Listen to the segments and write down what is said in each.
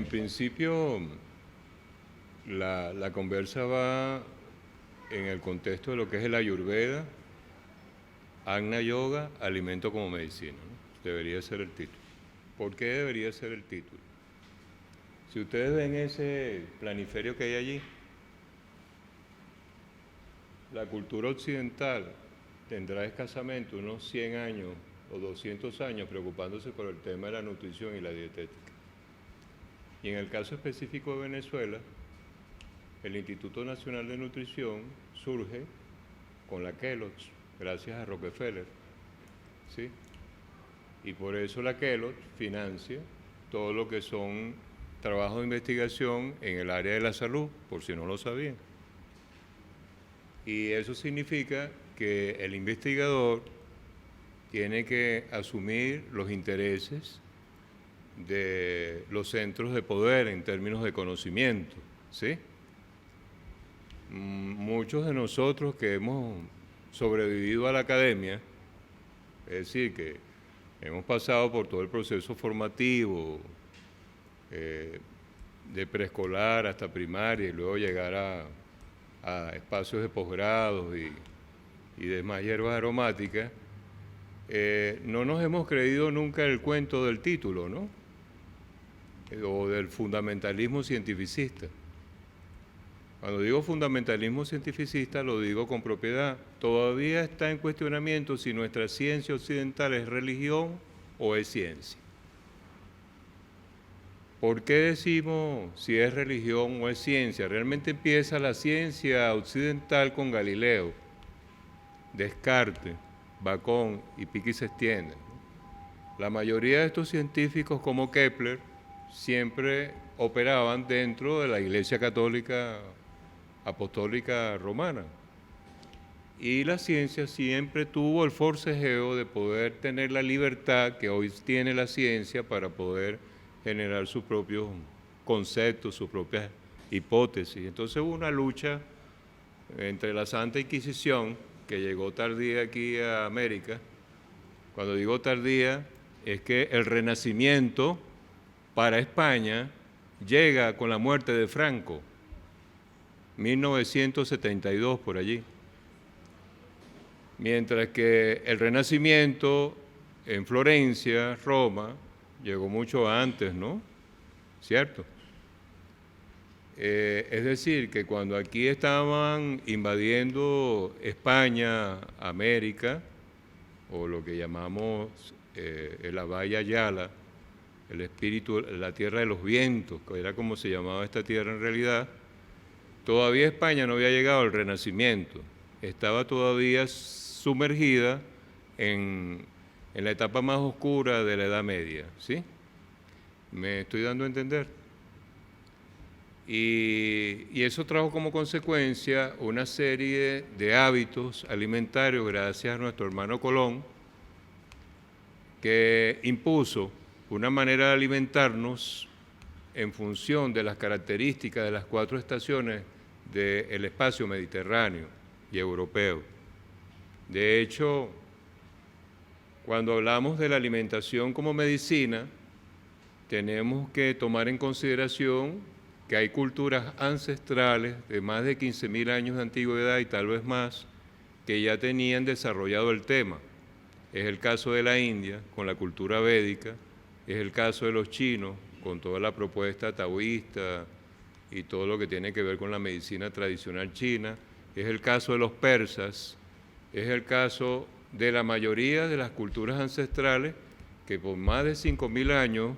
En principio, la conversa va en el contexto de lo que es el Ayurveda, Agna Yoga, alimento como medicina, ¿no? Debería ser el título. ¿Por qué debería ser el título? Si ustedes ven ese planiferio que hay allí, la cultura occidental tendrá escasamente unos 100 años o 200 años preocupándose por el tema de la nutrición y la dietética. Y en el caso específico de Venezuela, el Instituto Nacional de Nutrición surge con la Kellogg's, gracias a Rockefeller, ¿sí? Y por eso la Kellogg's financia todo lo que son trabajos de investigación en el área de la salud, por si no lo sabían. Y eso significa que el investigador tiene que asumir los intereses de los centros de poder en términos de conocimiento, ¿sí? Muchos de nosotros que hemos sobrevivido a la academia, es decir, que hemos pasado por todo el proceso formativo, de preescolar hasta primaria y luego llegar a espacios de posgrados y demás hierbas aromáticas, no nos hemos creído nunca el cuento del título, ¿no? O del fundamentalismo cientificista. Cuando digo fundamentalismo cientificista lo digo con propiedad. Todavía está en cuestionamiento si nuestra ciencia occidental es religión o es ciencia. ¿Por qué decimos si es religión o es ciencia? Realmente empieza la ciencia occidental con Galileo, Descartes, Bacón y Piqui se extiende. La mayoría de estos científicos como Kepler siempre operaban dentro de la Iglesia Católica Apostólica Romana. Y la ciencia siempre tuvo el forcejeo de poder tener la libertad que hoy tiene la ciencia para poder generar sus propios conceptos, sus propias hipótesis. Entonces hubo una lucha entre la Santa Inquisición, que llegó tardía aquí a América. Cuando digo tardía, es que el Renacimiento para España llega con la muerte de Franco, 1972 por allí. Mientras que el Renacimiento en Florencia, Roma, llegó mucho antes, ¿no? ¿Cierto? Es decir, que cuando aquí estaban invadiendo España, América, o lo que llamamos la Valle Yala, el espíritu, la tierra de los vientos, que era como se llamaba esta tierra en realidad, todavía España no había llegado al Renacimiento, estaba todavía sumergida en la etapa más oscura de la Edad Media, ¿sí? ¿Me estoy dando a entender? Y eso trajo como consecuencia una serie de hábitos alimentarios gracias a nuestro hermano Colón, que impuso una manera de alimentarnos en función de las características de las 4 estaciones del espacio mediterráneo y europeo. De hecho, cuando hablamos de la alimentación como medicina, tenemos que tomar en consideración que hay culturas ancestrales de más de 15.000 años de antigüedad y tal vez más, que ya tenían desarrollado el tema. Es el caso de la India, con la cultura védica, es el caso de los chinos, con toda la propuesta taoísta y todo lo que tiene que ver con la medicina tradicional china, es el caso de los persas, es el caso de la mayoría de las culturas ancestrales que por más de 5.000 años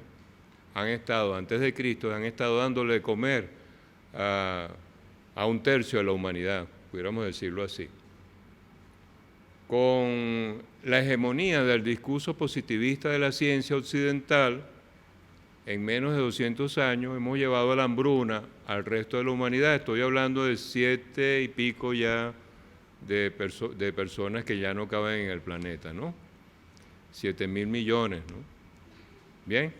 han estado, antes de Cristo, han estado dándole de comer a 1/3 de la humanidad, pudiéramos decirlo así. Con la hegemonía del discurso positivista de la ciencia occidental, en menos de 200 años hemos llevado a la hambruna al resto de la humanidad. Estoy hablando de 7 y pico ya de personas que ya no caben en el planeta, ¿no? 7.000 millones, ¿no? Bien.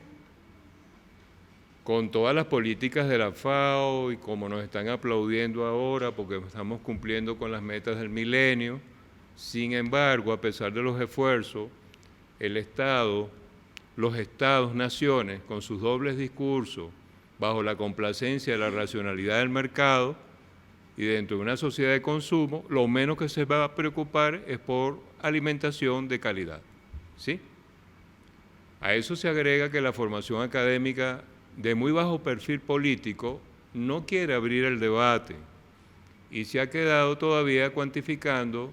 Con todas las políticas de la FAO y como nos están aplaudiendo ahora porque estamos cumpliendo con las metas del milenio, sin embargo, a pesar de los esfuerzos, el Estado, los Estados-naciones, con sus dobles discursos bajo la complacencia de la racionalidad del mercado y dentro de una sociedad de consumo, lo menos que se va a preocupar es por alimentación de calidad, ¿sí? A eso se agrega que la formación académica de muy bajo perfil político no quiere abrir el debate y se ha quedado todavía cuantificando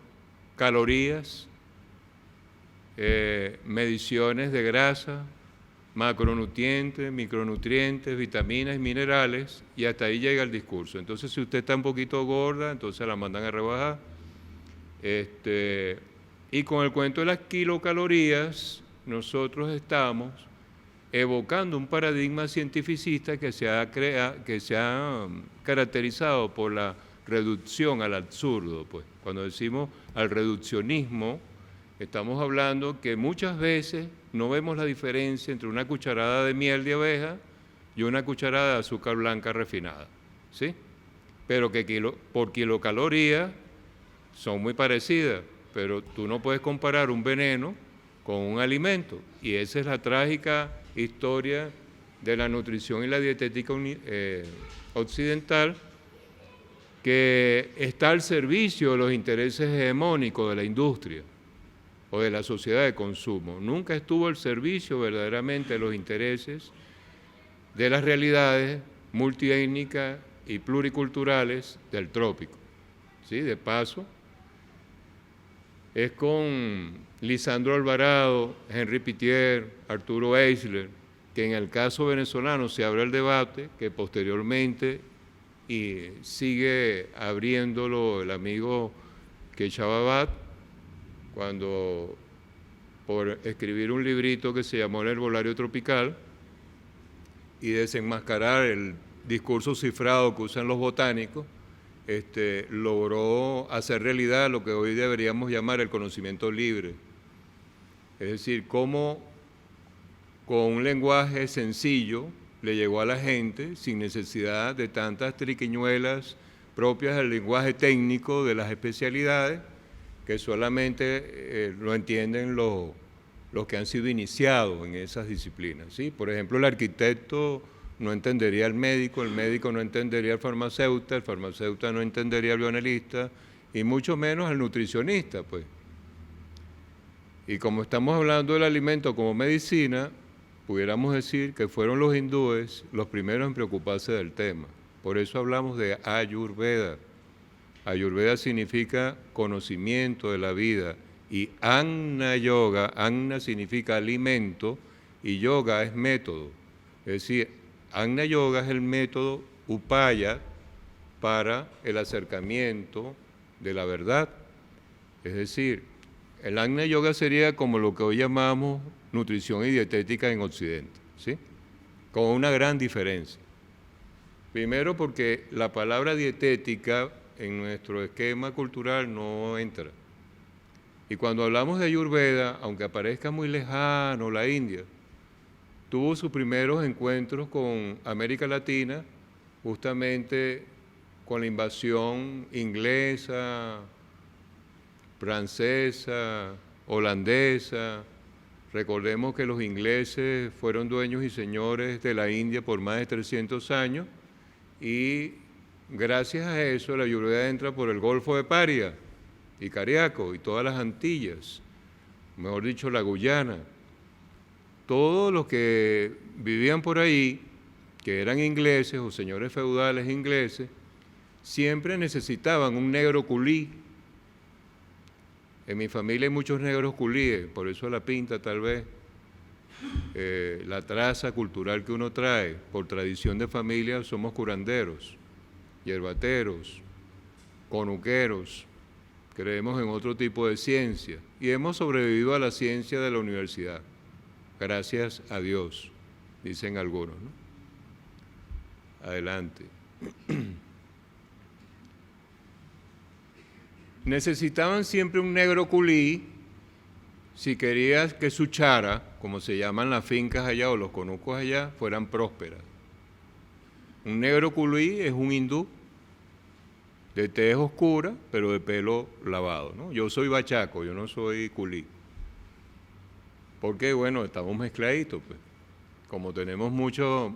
calorías, mediciones de grasa, macronutrientes, micronutrientes, vitaminas y minerales, y hasta ahí llega el discurso. Entonces, si usted está un poquito gorda, entonces la mandan a rebajar. Y con el cuento de las kilocalorías, nosotros estamos evocando un paradigma cientificista que se ha caracterizado por la reducción al absurdo. Pues. Cuando decimos al reduccionismo, estamos hablando que muchas veces no vemos la diferencia entre una cucharada de miel de abeja y una cucharada de azúcar blanca refinada, ¿sí? Pero que por kilocaloría son muy parecidas, pero tú no puedes comparar un veneno con un alimento, y esa es la trágica historia de la nutrición y la dietética occidental, que está al servicio de los intereses hegemónicos de la industria o de la sociedad de consumo. Nunca estuvo al servicio verdaderamente de los intereses de las realidades multiétnicas y pluriculturales del trópico. ¿Sí? De paso, es con Lisandro Alvarado, Henry Pittier, Arturo Eisler, que en el caso venezolano se abre el debate, que posteriormente sigue abriéndolo el amigo Quechua Abad, cuando por escribir un librito que se llamó El Herbolario Tropical y desenmascarar el discurso cifrado que usan los botánicos, logró hacer realidad lo que hoy deberíamos llamar el conocimiento libre. Es decir, cómo con un lenguaje sencillo le llegó a la gente sin necesidad de tantas triquiñuelas propias del lenguaje técnico de las especialidades, que solamente lo entienden los que han sido iniciados en esas disciplinas, ¿sí? Por ejemplo, el arquitecto no entendería al médico, el médico no entendería al farmacéutico, el farmacéutico no entendería al bioanalista, y mucho menos al nutricionista, pues. Y como estamos hablando del alimento como medicina, pudiéramos decir que fueron los hindúes los primeros en preocuparse del tema. Por eso hablamos de Ayurveda. Ayurveda significa conocimiento de la vida, y Anna Yoga, Anna significa alimento y yoga es método. Es decir, Anna Yoga es el método upaya para el acercamiento de la verdad. Es decir, el Anna Yoga sería como lo que hoy llamamos nutrición y dietética en Occidente, ¿sí? Con una gran diferencia. Primero, porque la palabra dietética en nuestro esquema cultural no entra. Y cuando hablamos de Ayurveda, aunque aparezca muy lejano la India, tuvo sus primeros encuentros con América Latina, justamente con la invasión inglesa, francesa, holandesa. Recordemos que los ingleses fueron dueños y señores de la India por más de 300 años, y gracias a eso la Ayurveda entra por el Golfo de Paria y Cariaco y todas las Antillas, mejor dicho la Guyana. Todos los que vivían por ahí, que eran ingleses o señores feudales ingleses, siempre necesitaban un negro culí. En mi familia hay muchos negros culíes, por eso la pinta tal vez, la traza cultural que uno trae. Por tradición de familia somos curanderos, yerbateros, conuqueros, creemos en otro tipo de ciencia y hemos sobrevivido a la ciencia de la universidad, gracias a Dios, dicen algunos, ¿no? Adelante. Necesitaban siempre un negro culí si querías que su chara, como se llaman las fincas allá o los conucos allá, fueran prósperas. Un negro culí es un hindú de tez oscura, pero de pelo lavado, ¿no? Yo soy bachaco, yo no soy culí. Porque, bueno, estamos mezcladitos, pues. Como tenemos mucho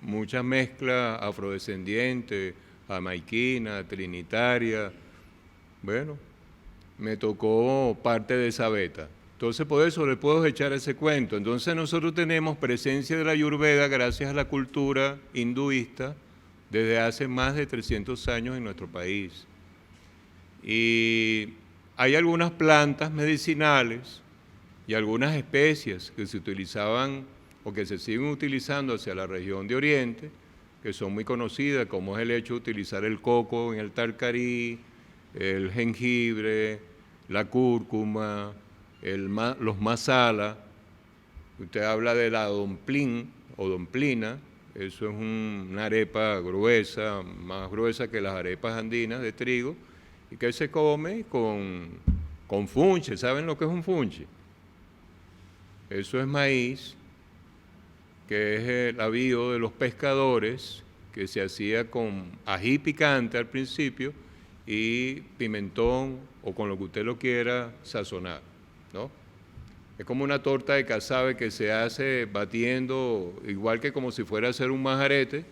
mucha mezcla afrodescendiente, jamaiquina, trinitaria. Bueno, me tocó parte de esa beta. Entonces, por eso le puedo echar ese cuento. Entonces, nosotros tenemos presencia de la Ayurveda gracias a la cultura hinduista desde hace más de 300 años en nuestro país. Y hay algunas plantas medicinales y algunas especies que se utilizaban o que se siguen utilizando hacia la región de Oriente, que son muy conocidas, como es el hecho de utilizar el coco en el tarcarí, el jengibre, la cúrcuma, los masala. Usted habla de la domplín o domplina, eso es una arepa gruesa, más gruesa que las arepas andinas de trigo, y que se come con funche. ¿Saben lo que es un funche? Eso es maíz, que es el avío de los pescadores, que se hacía con ají picante al principio y pimentón o con lo que usted lo quiera sazonar, ¿no? Es como una torta de casabe que se hace batiendo, igual que como si fuera a hacer un majarete,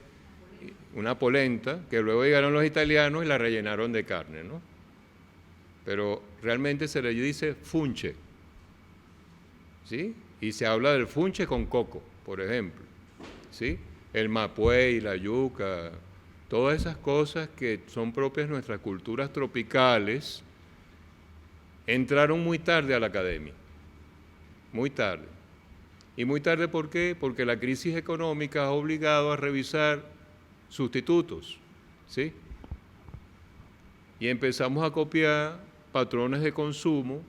una polenta, que luego llegaron los italianos y la rellenaron de carne, ¿no? Pero realmente se le dice funche, ¿sí? Y se habla del funche con coco, por ejemplo, ¿sí? El mapuey, la yuca, todas esas cosas que son propias de nuestras culturas tropicales, entraron muy tarde a la academia, muy tarde. ¿Y muy tarde por qué? Porque la crisis económica ha obligado a revisar sustitutos, ¿sí? Y empezamos a copiar patrones de consumo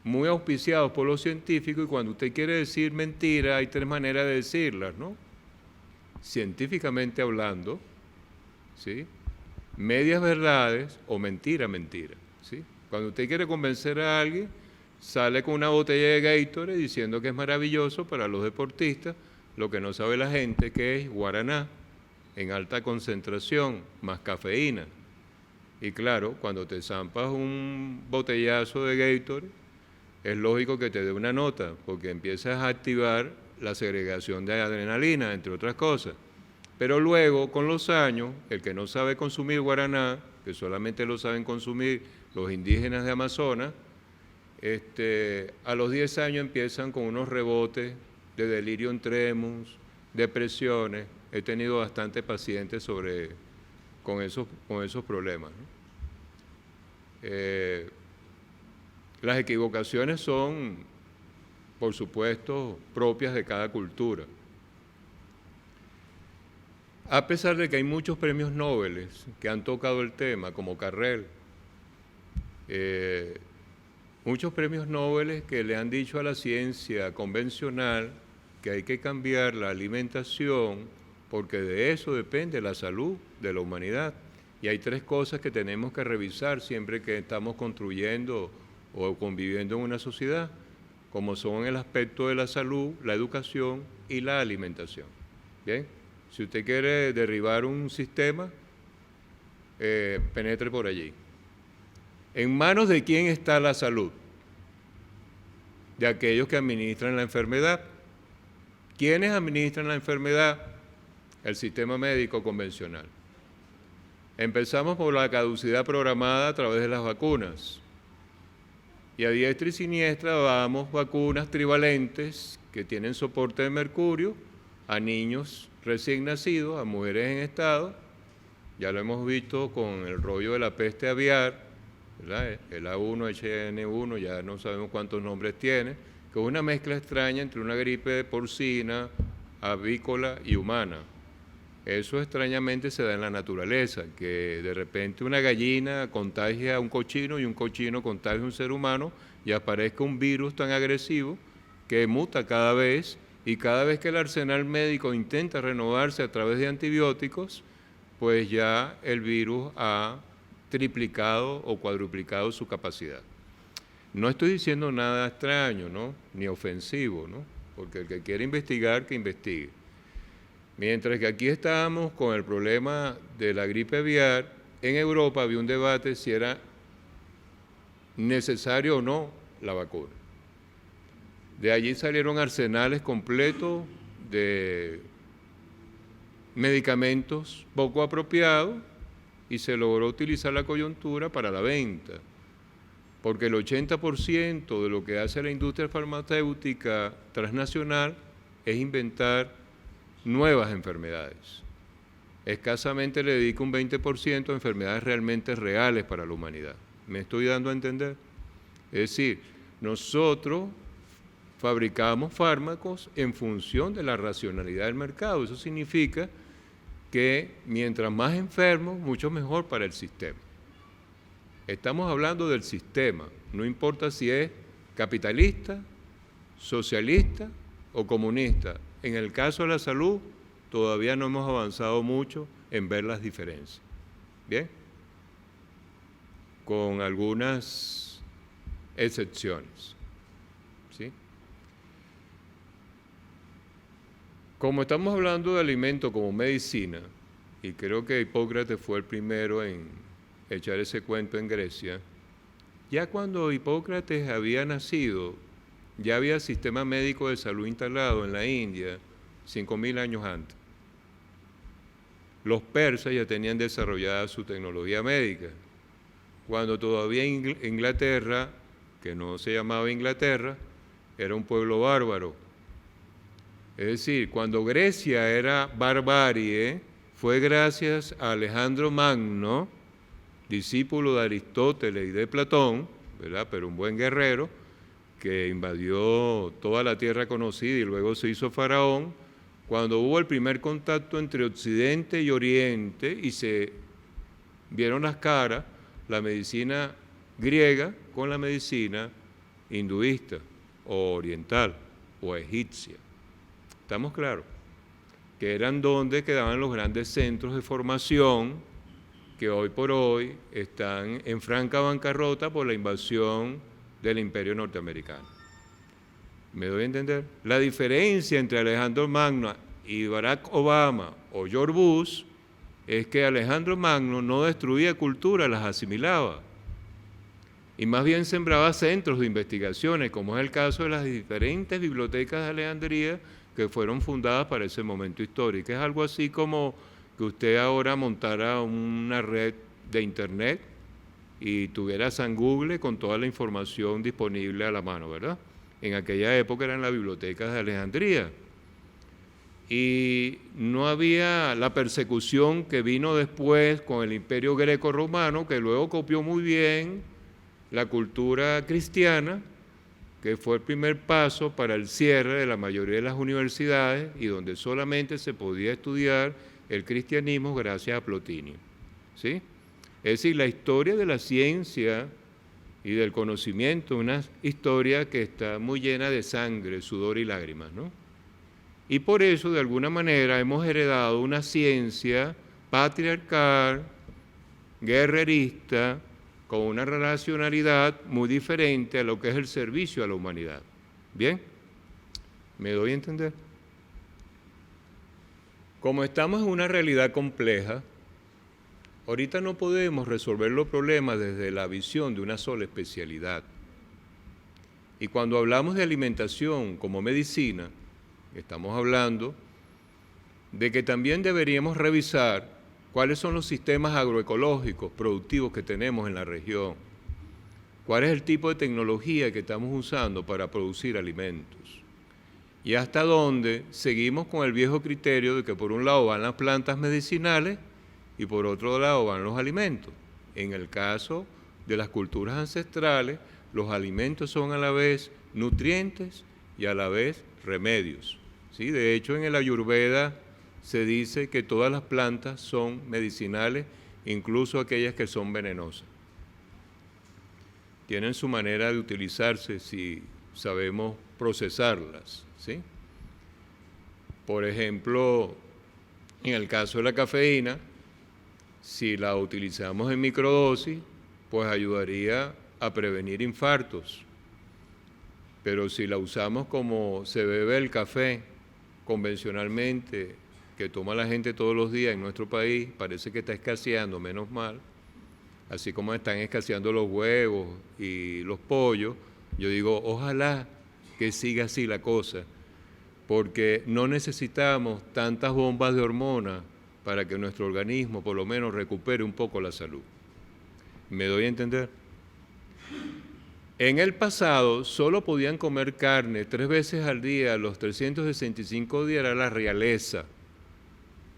muy auspiciados por los científicos, y cuando usted quiere decir mentira, hay tres maneras de decirlas, ¿no? Científicamente hablando, ¿sí? Medias verdades o mentira, ¿sí? Cuando usted quiere convencer a alguien, sale con una botella de Gatorade diciendo que es maravilloso para los deportistas, lo que no sabe la gente que es guaraná en alta concentración, más cafeína. Y claro, cuando te zampas un botellazo de Gatorade, es lógico que te dé una nota, porque empiezas a activar la segregación de adrenalina, entre otras cosas. Pero luego, con los años, el que no sabe consumir guaraná, que solamente lo saben consumir los indígenas de Amazonas, a los 10 años empiezan con unos rebotes de delirium tremens, depresiones. He tenido bastantes pacientes con esos problemas, ¿no? Las equivocaciones son, por supuesto, propias de cada cultura. A pesar de que hay muchos premios Nobel que han tocado el tema, como Carrel, muchos premios Nobel que le han dicho a la ciencia convencional que hay que cambiar la alimentación porque de eso depende la salud de la humanidad. Y hay tres cosas que tenemos que revisar siempre que estamos construyendo o conviviendo en una sociedad, como son el aspecto de la salud, la educación y la alimentación. Bien, si usted quiere derribar un sistema, penetre por allí. ¿En manos de quién está la salud? De aquellos que administran la enfermedad. ¿Quiénes administran la enfermedad? El sistema médico convencional. Empezamos por la caducidad programada a través de las vacunas. Y a diestra y siniestra damos vacunas trivalentes que tienen soporte de mercurio a niños recién nacidos, a mujeres en estado. Ya lo hemos visto con el rollo de la peste aviar, ¿verdad? El A1H1N1, ya no sabemos cuántos nombres tiene, que es una mezcla extraña entre una gripe porcina, avícola y humana. Eso extrañamente se da en la naturaleza, que de repente una gallina contagia a un cochino y un cochino contagia a un ser humano y aparezca un virus tan agresivo que muta cada vez, y cada vez que el arsenal médico intenta renovarse a través de antibióticos, pues ya el virus ha triplicado o cuadruplicado su capacidad. No estoy diciendo nada extraño, ¿no? Ni ofensivo, ¿no? Porque el que quiere investigar, que investigue. Mientras que aquí estábamos con el problema de la gripe aviar, en Europa había un debate si era necesario o no la vacuna. De allí salieron arsenales completos de medicamentos poco apropiados y se logró utilizar la coyuntura para la venta, porque el 80% de lo que hace la industria farmacéutica transnacional es inventar nuevas enfermedades. Escasamente le dedica un 20% a enfermedades realmente reales para la humanidad. ¿Me estoy dando a entender? Es decir, nosotros fabricamos fármacos en función de la racionalidad del mercado. Eso significa que mientras más enfermos, mucho mejor para el sistema. Estamos hablando del sistema, no importa si es capitalista, socialista o comunista. En el caso de la salud, todavía no hemos avanzado mucho en ver las diferencias. ¿Bien? Con algunas excepciones. ¿Sí? Como estamos hablando de alimento como medicina, y creo que Hipócrates fue el primero en echar ese cuento en Grecia, ya cuando Hipócrates había nacido, ya había sistema médico de salud instalado en la India 5.000 años antes. Los persas ya tenían desarrollada su tecnología médica. Cuando todavía Inglaterra, que no se llamaba Inglaterra, era un pueblo bárbaro. Es decir, cuando Grecia era barbarie, fue gracias a Alejandro Magno, discípulo de Aristóteles y de Platón, ¿verdad? Pero un buen guerrero, que invadió toda la tierra conocida y luego se hizo faraón, cuando hubo el primer contacto entre Occidente y Oriente y se vieron las caras, la medicina griega con la medicina hinduista o oriental o egipcia. ¿Estamos claros? Que eran donde quedaban los grandes centros de formación que hoy por hoy están en franca bancarrota por la invasión del Imperio norteamericano. ¿Me doy a entender? La diferencia entre Alejandro Magno y Barack Obama o George Bush es que Alejandro Magno no destruía culturas, las asimilaba. Y más bien sembraba centros de investigaciones, como es el caso de las diferentes bibliotecas de Alejandría que fueron fundadas para ese momento histórico. Es algo así como que usted ahora montara una red de internet y tuviera San Google con toda la información disponible a la mano, ¿verdad? En aquella época eran las bibliotecas de Alejandría. Y no había la persecución que vino después con el Imperio Greco-Romano, que luego copió muy bien la cultura cristiana, que fue el primer paso para el cierre de la mayoría de las universidades y donde solamente se podía estudiar el cristianismo gracias a Plotinio. ¿Sí? Es decir, la historia de la ciencia y del conocimiento, una historia que está muy llena de sangre, sudor y lágrimas, ¿no? Y por eso, de alguna manera, hemos heredado una ciencia patriarcal, guerrerista, con una racionalidad muy diferente a lo que es el servicio a la humanidad. ¿Bien? ¿Me doy a entender? Como estamos en una realidad compleja, ahorita no podemos resolver los problemas desde la visión de una sola especialidad. Y cuando hablamos de alimentación como medicina, estamos hablando de que también deberíamos revisar cuáles son los sistemas agroecológicos productivos que tenemos en la región, cuál es el tipo de tecnología que estamos usando para producir alimentos y hasta dónde seguimos con el viejo criterio de que por un lado van las plantas medicinales y por otro lado van los alimentos. En el caso de las culturas ancestrales, los alimentos son a la vez nutrientes y a la vez remedios. ¿Sí? De hecho, en el Ayurveda se dice que todas las plantas son medicinales, incluso aquellas que son venenosas. Tienen su manera de utilizarse si sabemos procesarlas, ¿sí? Por ejemplo, en el caso de la cafeína, si la utilizamos en microdosis, pues ayudaría a prevenir infartos. Pero si la usamos como se bebe el café convencionalmente, que toma la gente todos los días en nuestro país, parece que está escaseando, menos mal, así como están escaseando los huevos y los pollos, yo digo, ojalá que siga así la cosa, porque no necesitamos tantas bombas de hormonas para que nuestro organismo por lo menos recupere un poco la salud. ¿Me doy a entender? En el pasado solo podían comer carne 3 veces al día, los 365 días era la realeza.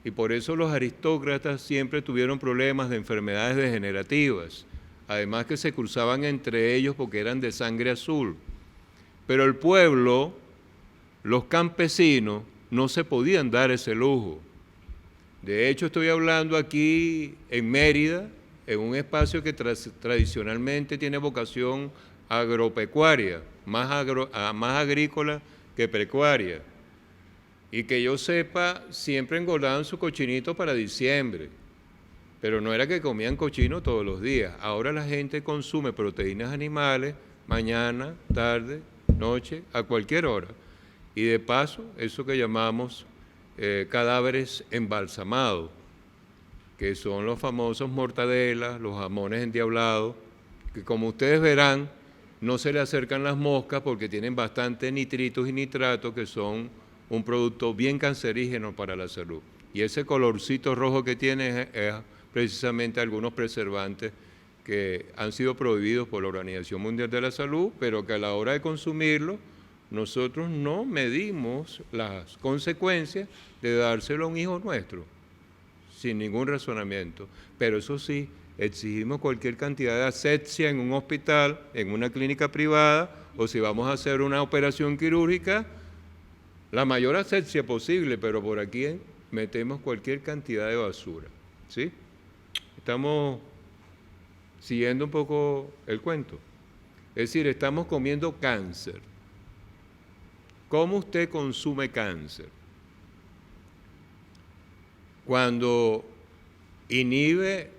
Y por eso los aristócratas siempre tuvieron problemas de enfermedades degenerativas, además que se cruzaban entre ellos porque eran de sangre azul. Pero el pueblo, los campesinos, no se podían dar ese lujo. De hecho, estoy hablando aquí en Mérida, en un espacio que tradicionalmente tiene vocación agropecuaria, más agrícola que pecuaria. Y que yo sepa, siempre engordaban su cochinito para diciembre, pero no era que comían cochino todos los días. Ahora la gente consume proteínas animales mañana, tarde, noche, a cualquier hora. Y de paso, eso que llamamos cadáveres embalsamados, que son los famosos mortadelas, los jamones endiablados, que como ustedes verán, no se le acercan las moscas porque tienen bastante nitritos y nitratos, que son un producto bien cancerígeno para la salud. Y ese colorcito rojo que tiene es precisamente algunos preservantes que han sido prohibidos por la Organización Mundial de la Salud, pero que a la hora de consumirlo, nosotros no medimos las consecuencias de dárselo a un hijo nuestro, sin ningún razonamiento. Pero eso sí, exigimos cualquier cantidad de asepsia en un hospital, en una clínica privada, o si vamos a hacer una operación quirúrgica, la mayor asepsia posible, pero por aquí metemos cualquier cantidad de basura, ¿sí? Estamos siguiendo un poco el cuento. Es decir, estamos comiendo cáncer. ¿Cómo usted consume cáncer? Cuando inhibe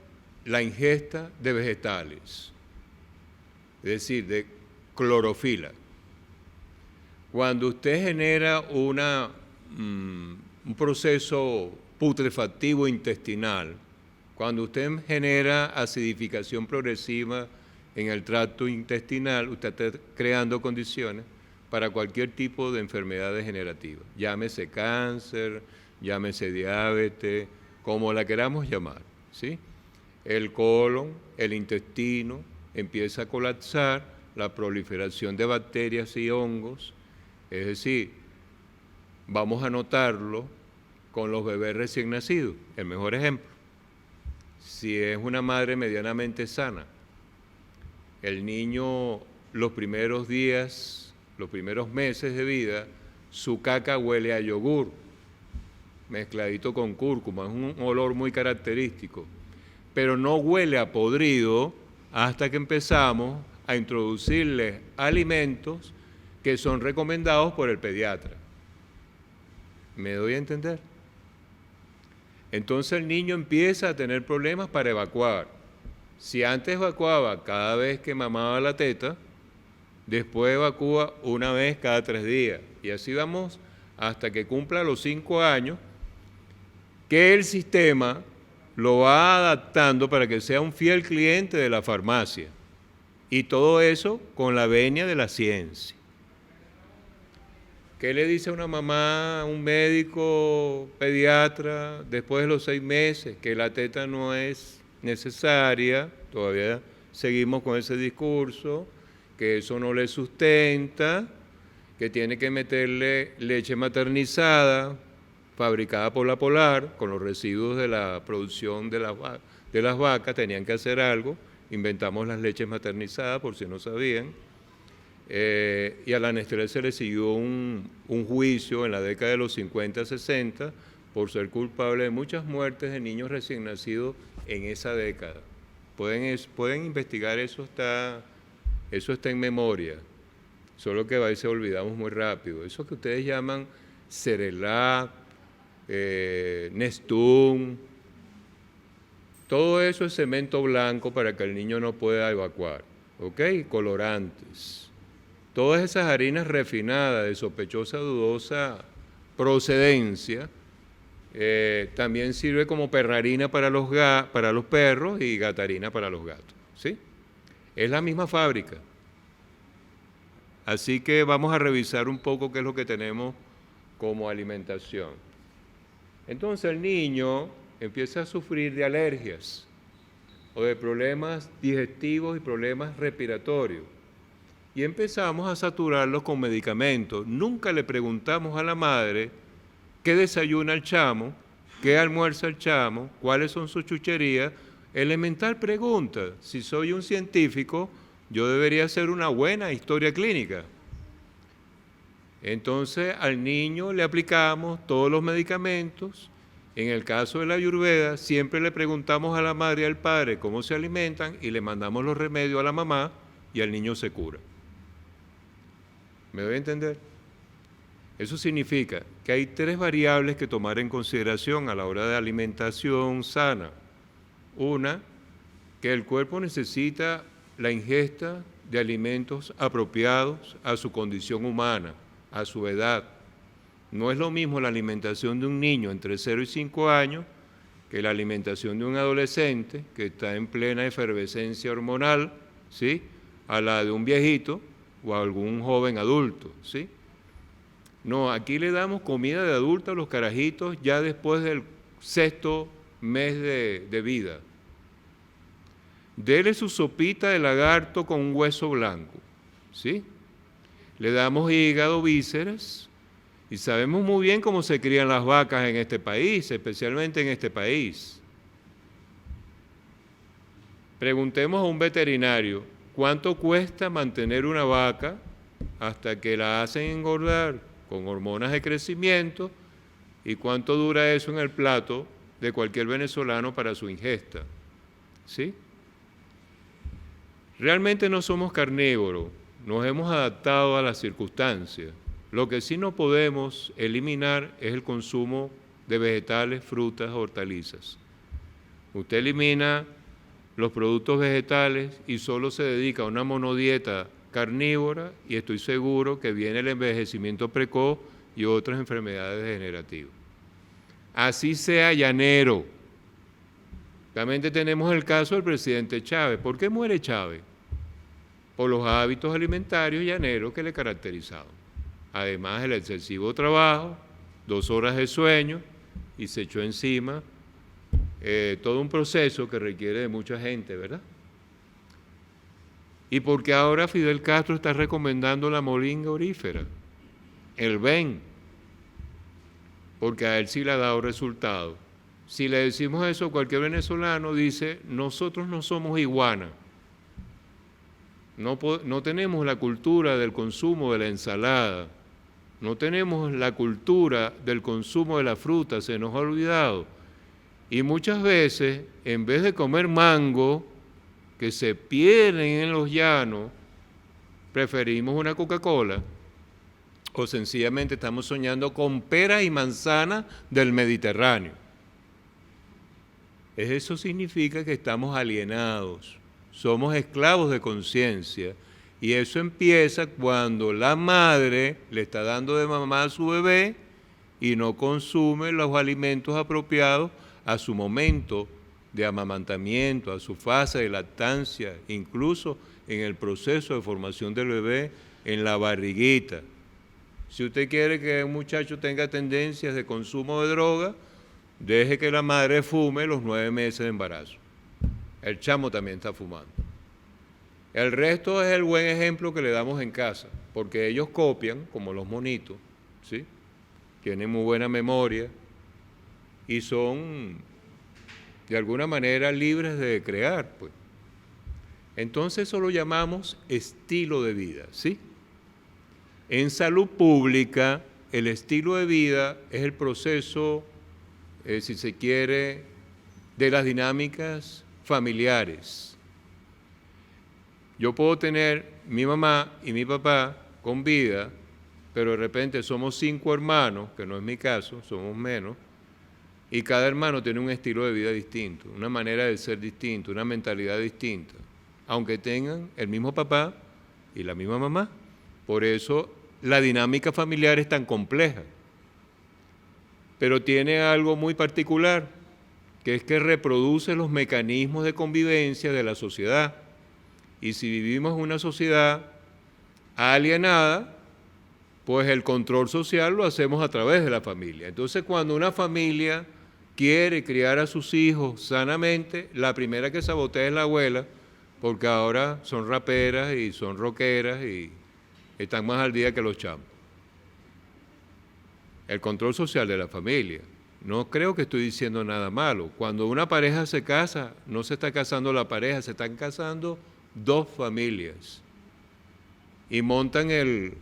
la ingesta de vegetales, es decir, de clorofila. Cuando usted genera un proceso putrefactivo intestinal, cuando usted genera acidificación progresiva en el tracto intestinal, usted está creando condiciones para cualquier tipo de enfermedad degenerativa. Llámese cáncer, llámese diabetes, como la queramos llamar, ¿sí? El colon, el intestino, empieza a colapsar, la proliferación de bacterias y hongos. Es decir, vamos a notarlo con los bebés recién nacidos. El mejor ejemplo, si es una madre medianamente sana, el niño los primeros días, los primeros meses de vida, su caca huele a yogur, mezcladito con cúrcuma, es un olor muy característico, pero no huele a podrido hasta que empezamos a introducirle alimentos que son recomendados por el pediatra. ¿Me doy a entender? Entonces el niño empieza a tener problemas para evacuar. Si antes evacuaba cada vez que mamaba la teta, después evacúa una vez cada 3 días. Y así vamos hasta que cumpla los 5 años, que el sistema lo va adaptando para que sea un fiel cliente de la farmacia. Y todo eso con la venia de la ciencia. ¿Qué le dice a una mamá, a un médico pediatra, después de los 6 meses, que la teta no es necesaria? Todavía seguimos con ese discurso, que eso no le sustenta, que tiene que meterle leche maternizada, fabricada por la Polar, con los residuos de la producción de las vacas, tenían que hacer algo, inventamos las leches maternizadas, por si no sabían. Y a la Nestlé se le siguió un juicio en la década de los 50, 60, por ser culpable de muchas muertes de niños recién nacidos en esa década. Pueden investigar, eso está en memoria, solo que a veces olvidamos muy rápido. Eso que ustedes llaman Cerelac, Nestum, todo eso es cemento blanco para que el niño no pueda evacuar, ¿ok? Colorantes. Todas esas harinas refinadas de sospechosa, dudosa procedencia, también sirve como perrarina para los perros y gatarina para los gatos, ¿sí? Es la misma fábrica. Así que vamos a revisar un poco qué es lo que tenemos como alimentación. Entonces el niño empieza a sufrir de alergias o de problemas digestivos y problemas respiratorios. Y empezamos a saturarlos con medicamentos. Nunca le preguntamos a la madre qué desayuna el chamo, qué almuerza el chamo, cuáles son sus chucherías. Elemental pregunta. Si soy un científico, yo debería hacer una buena historia clínica. Entonces al niño le aplicamos todos los medicamentos. En el caso de la Ayurveda, siempre le preguntamos a la madre y al padre cómo se alimentan y le mandamos los remedios a la mamá y el niño se cura. ¿Me doy a entender? Eso significa que hay 3 variables que tomar en consideración a la hora de alimentación sana. Una, que el cuerpo necesita la ingesta de alimentos apropiados a su condición humana, a su edad. No es lo mismo la alimentación de un niño entre 0 y 5 años que la alimentación de un adolescente que está en plena efervescencia hormonal, ¿sí?, a la de un viejito o a algún joven adulto, ¿sí? No, aquí le damos comida de adulto a los carajitos ya después del 6º mes de vida. Dele su sopita de lagarto con un hueso blanco, ¿sí? Le damos hígado, vísceras, y sabemos muy bien cómo se crían las vacas en este país, especialmente en este país. Preguntemos a un veterinario, ¿cuánto cuesta mantener una vaca hasta que la hacen engordar con hormonas de crecimiento? ¿Y cuánto dura eso en el plato de cualquier venezolano para su ingesta? ¿Sí? Realmente no somos carnívoros, nos hemos adaptado a las circunstancias. Lo que sí no podemos eliminar es el consumo de vegetales, frutas, hortalizas. Usted elimina los productos vegetales y solo se dedica a una monodieta carnívora y estoy seguro que viene el envejecimiento precoz y otras enfermedades degenerativas. Así sea llanero. También tenemos el caso del presidente Chávez. ¿Por qué muere Chávez? Por los hábitos alimentarios llaneros que le caracterizaban. Además, el excesivo trabajo, 2 horas de sueño y se echó encima todo un proceso que requiere de mucha gente, ¿verdad? Y porque ahora Fidel Castro está recomendando la moringa orífera, el BEN, porque a él sí le ha dado resultado. Si le decimos eso a cualquier venezolano, dice, nosotros no somos iguana. No tenemos la cultura del consumo de la ensalada, no tenemos la cultura del consumo de la fruta, se nos ha olvidado. Y muchas veces, en vez de comer mango, que se pierden en los llanos, preferimos una Coca-Cola o sencillamente estamos soñando con peras y manzanas del Mediterráneo. Eso significa que estamos alienados, somos esclavos de conciencia. Y eso empieza cuando la madre le está dando de mamá a su bebé y no consume los alimentos apropiados a su momento de amamantamiento, a su fase de lactancia, incluso en el proceso de formación del bebé en la barriguita. Si usted quiere que un muchacho tenga tendencias de consumo de droga, deje que la madre fume los 9 meses de embarazo. El chamo también está fumando. El resto es el buen ejemplo que le damos en casa, porque ellos copian, como los monitos, ¿sí? Tienen muy buena memoria y son, de alguna manera, libres de crear, pues. Entonces eso lo llamamos estilo de vida, ¿sí? En salud pública, el estilo de vida es el proceso, si se quiere, de las dinámicas familiares. Yo puedo tener mi mamá y mi papá con vida, pero de repente somos 5 hermanos, que no es mi caso, somos menos, y cada hermano tiene un estilo de vida distinto, una manera de ser distinta, una mentalidad distinta, aunque tengan el mismo papá y la misma mamá. Por eso la dinámica familiar es tan compleja, pero tiene algo muy particular, que es que reproduce los mecanismos de convivencia de la sociedad. Y si vivimos en una sociedad alienada, pues el control social lo hacemos a través de la familia. Entonces, cuando una familia quiere criar a sus hijos sanamente, la primera que sabotea es la abuela, porque ahora son raperas y son rockeras y están más al día que los chamos. El control social de la familia. No creo que estoy diciendo nada malo. Cuando una pareja se casa, no se está casando la pareja, se están casando dos familias. Y montan el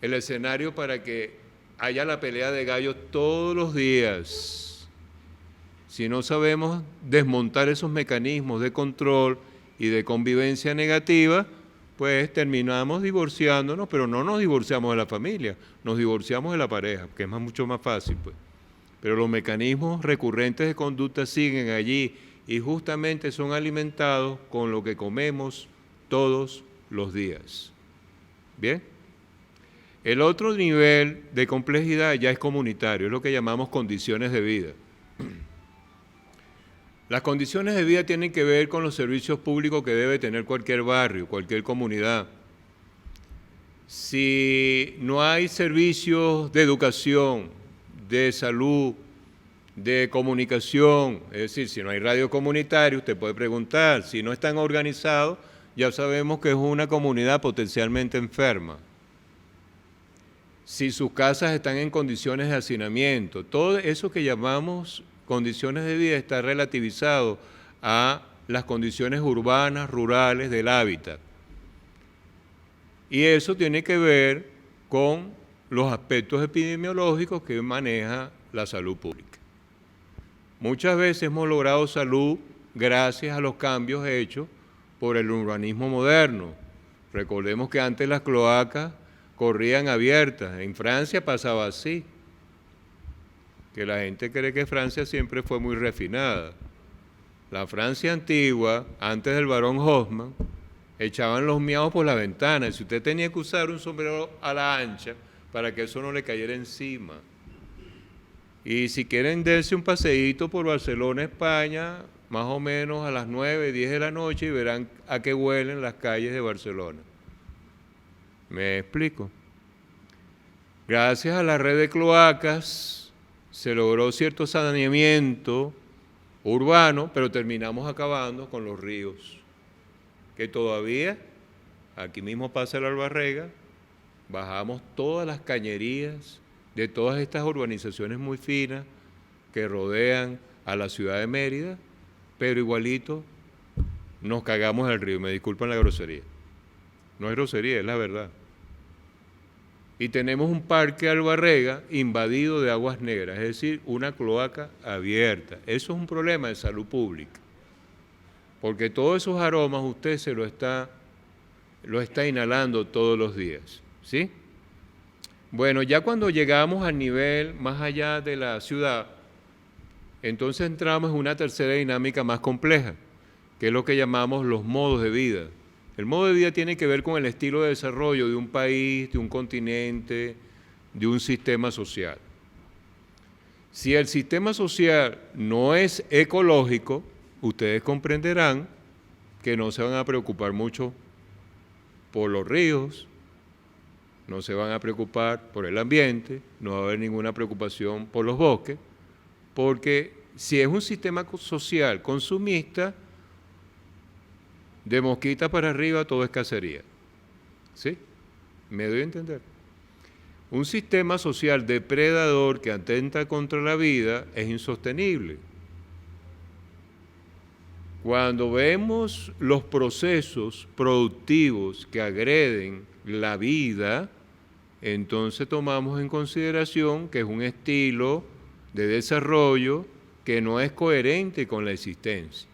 escenario para que haya la pelea de gallos todos los días. Si no sabemos desmontar esos mecanismos de control y de convivencia negativa, pues terminamos divorciándonos, pero no nos divorciamos de la familia, nos divorciamos de la pareja, que es mucho más fácil, pues. Pero los mecanismos recurrentes de conducta siguen allí y justamente son alimentados con lo que comemos todos los días. ¿Bien? El otro nivel de complejidad ya es comunitario, es lo que llamamos condiciones de vida. Las condiciones de vida tienen que ver con los servicios públicos que debe tener cualquier barrio, cualquier comunidad. Si no hay servicios de educación, de salud, de comunicación, es decir, si no hay radio comunitaria, usted puede preguntar, si no están organizados, ya sabemos que es una comunidad potencialmente enferma. Si sus casas están en condiciones de hacinamiento, todo eso que llamamos condiciones de vida está relativizado a las condiciones urbanas, rurales del hábitat. Y eso tiene que ver con los aspectos epidemiológicos que maneja la salud pública. Muchas veces hemos logrado salud gracias a los cambios hechos por el urbanismo moderno. Recordemos que antes las cloacas corrían abiertas. En Francia pasaba así, que la gente cree que Francia siempre fue muy refinada. La Francia antigua, antes del barón Haussmann, echaban los miados por la ventana. Y si usted tenía que usar un sombrero a la ancha para que eso no le cayera encima. Y si quieren darse un paseíto por Barcelona, España, más o menos a las 9, 10 de la noche y verán a qué huelen las calles de Barcelona. ¿Me explico? Gracias a la red de cloacas se logró cierto saneamiento urbano, pero terminamos acabando con los ríos, que todavía, aquí mismo pasa el Albarrega, bajamos todas las cañerías de todas estas urbanizaciones muy finas que rodean a la ciudad de Mérida, pero igualito nos cagamos el río, me disculpan la grosería. No es grosería, es la verdad. Y tenemos un parque Albarrega invadido de aguas negras, es decir, una cloaca abierta. Eso es un problema de salud pública, porque todos esos aromas usted se lo está inhalando todos los días, ¿sí? Bueno, ya cuando llegamos al nivel más allá de la ciudad, entonces entramos en una tercera dinámica más compleja, que es lo que llamamos los modos de vida. El modo de vida tiene que ver con el estilo de desarrollo de un país, de un continente, de un sistema social. Si el sistema social no es ecológico, ustedes comprenderán que no se van a preocupar mucho por los ríos, no se van a preocupar por el ambiente, no va a haber ninguna preocupación por los bosques, porque si es un sistema social consumista, de Mosquita para arriba todo es cacería. ¿Sí? ¿Me doy a entender? Un sistema social depredador que atenta contra la vida es insostenible. Cuando vemos los procesos productivos que agreden la vida, entonces tomamos en consideración que es un estilo de desarrollo que no es coherente con la existencia.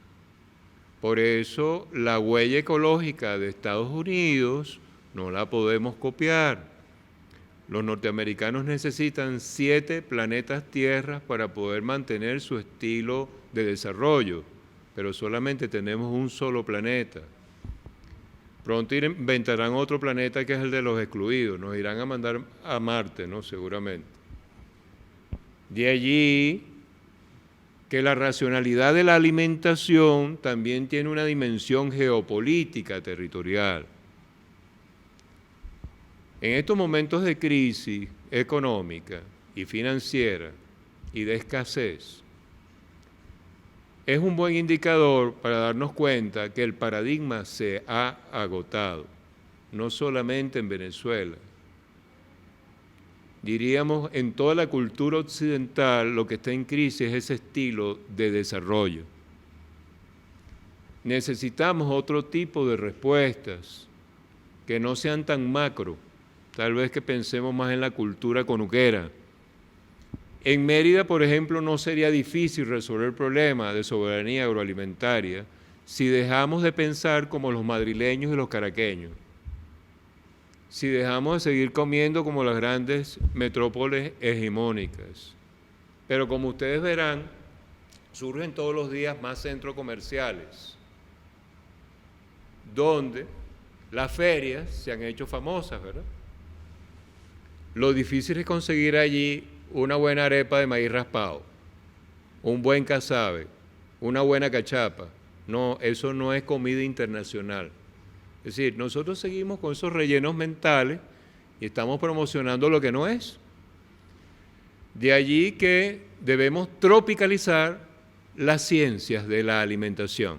Por eso la huella ecológica de Estados Unidos no la podemos copiar. Los norteamericanos necesitan 7 planetas Tierra para poder mantener su estilo de desarrollo, pero solamente tenemos un solo planeta. Pronto inventarán otro planeta que es el de los excluidos, nos irán a mandar a Marte, ¿no? Seguramente. De allí que la racionalidad de la alimentación también tiene una dimensión geopolítica territorial. En estos momentos de crisis económica y financiera y de escasez, es un buen indicador para darnos cuenta que el paradigma se ha agotado, no solamente en Venezuela. Diríamos, en toda la cultura occidental lo que está en crisis es ese estilo de desarrollo. Necesitamos otro tipo de respuestas que no sean tan macro, tal vez que pensemos más en la cultura conuquera. En Mérida, por ejemplo, no sería difícil resolver el problema de soberanía agroalimentaria si dejamos de pensar como los madrileños y los caraqueños, si dejamos de seguir comiendo como las grandes metrópoles hegemónicas. Pero como ustedes verán, surgen todos los días más centros comerciales, donde las ferias se han hecho famosas, ¿verdad? Lo difícil es conseguir allí una buena arepa de maíz raspado, un buen casabe, una buena cachapa. No, eso no es comida internacional. Es decir, nosotros seguimos con esos rellenos mentales y estamos promocionando lo que no es. De allí que debemos tropicalizar las ciencias de la alimentación.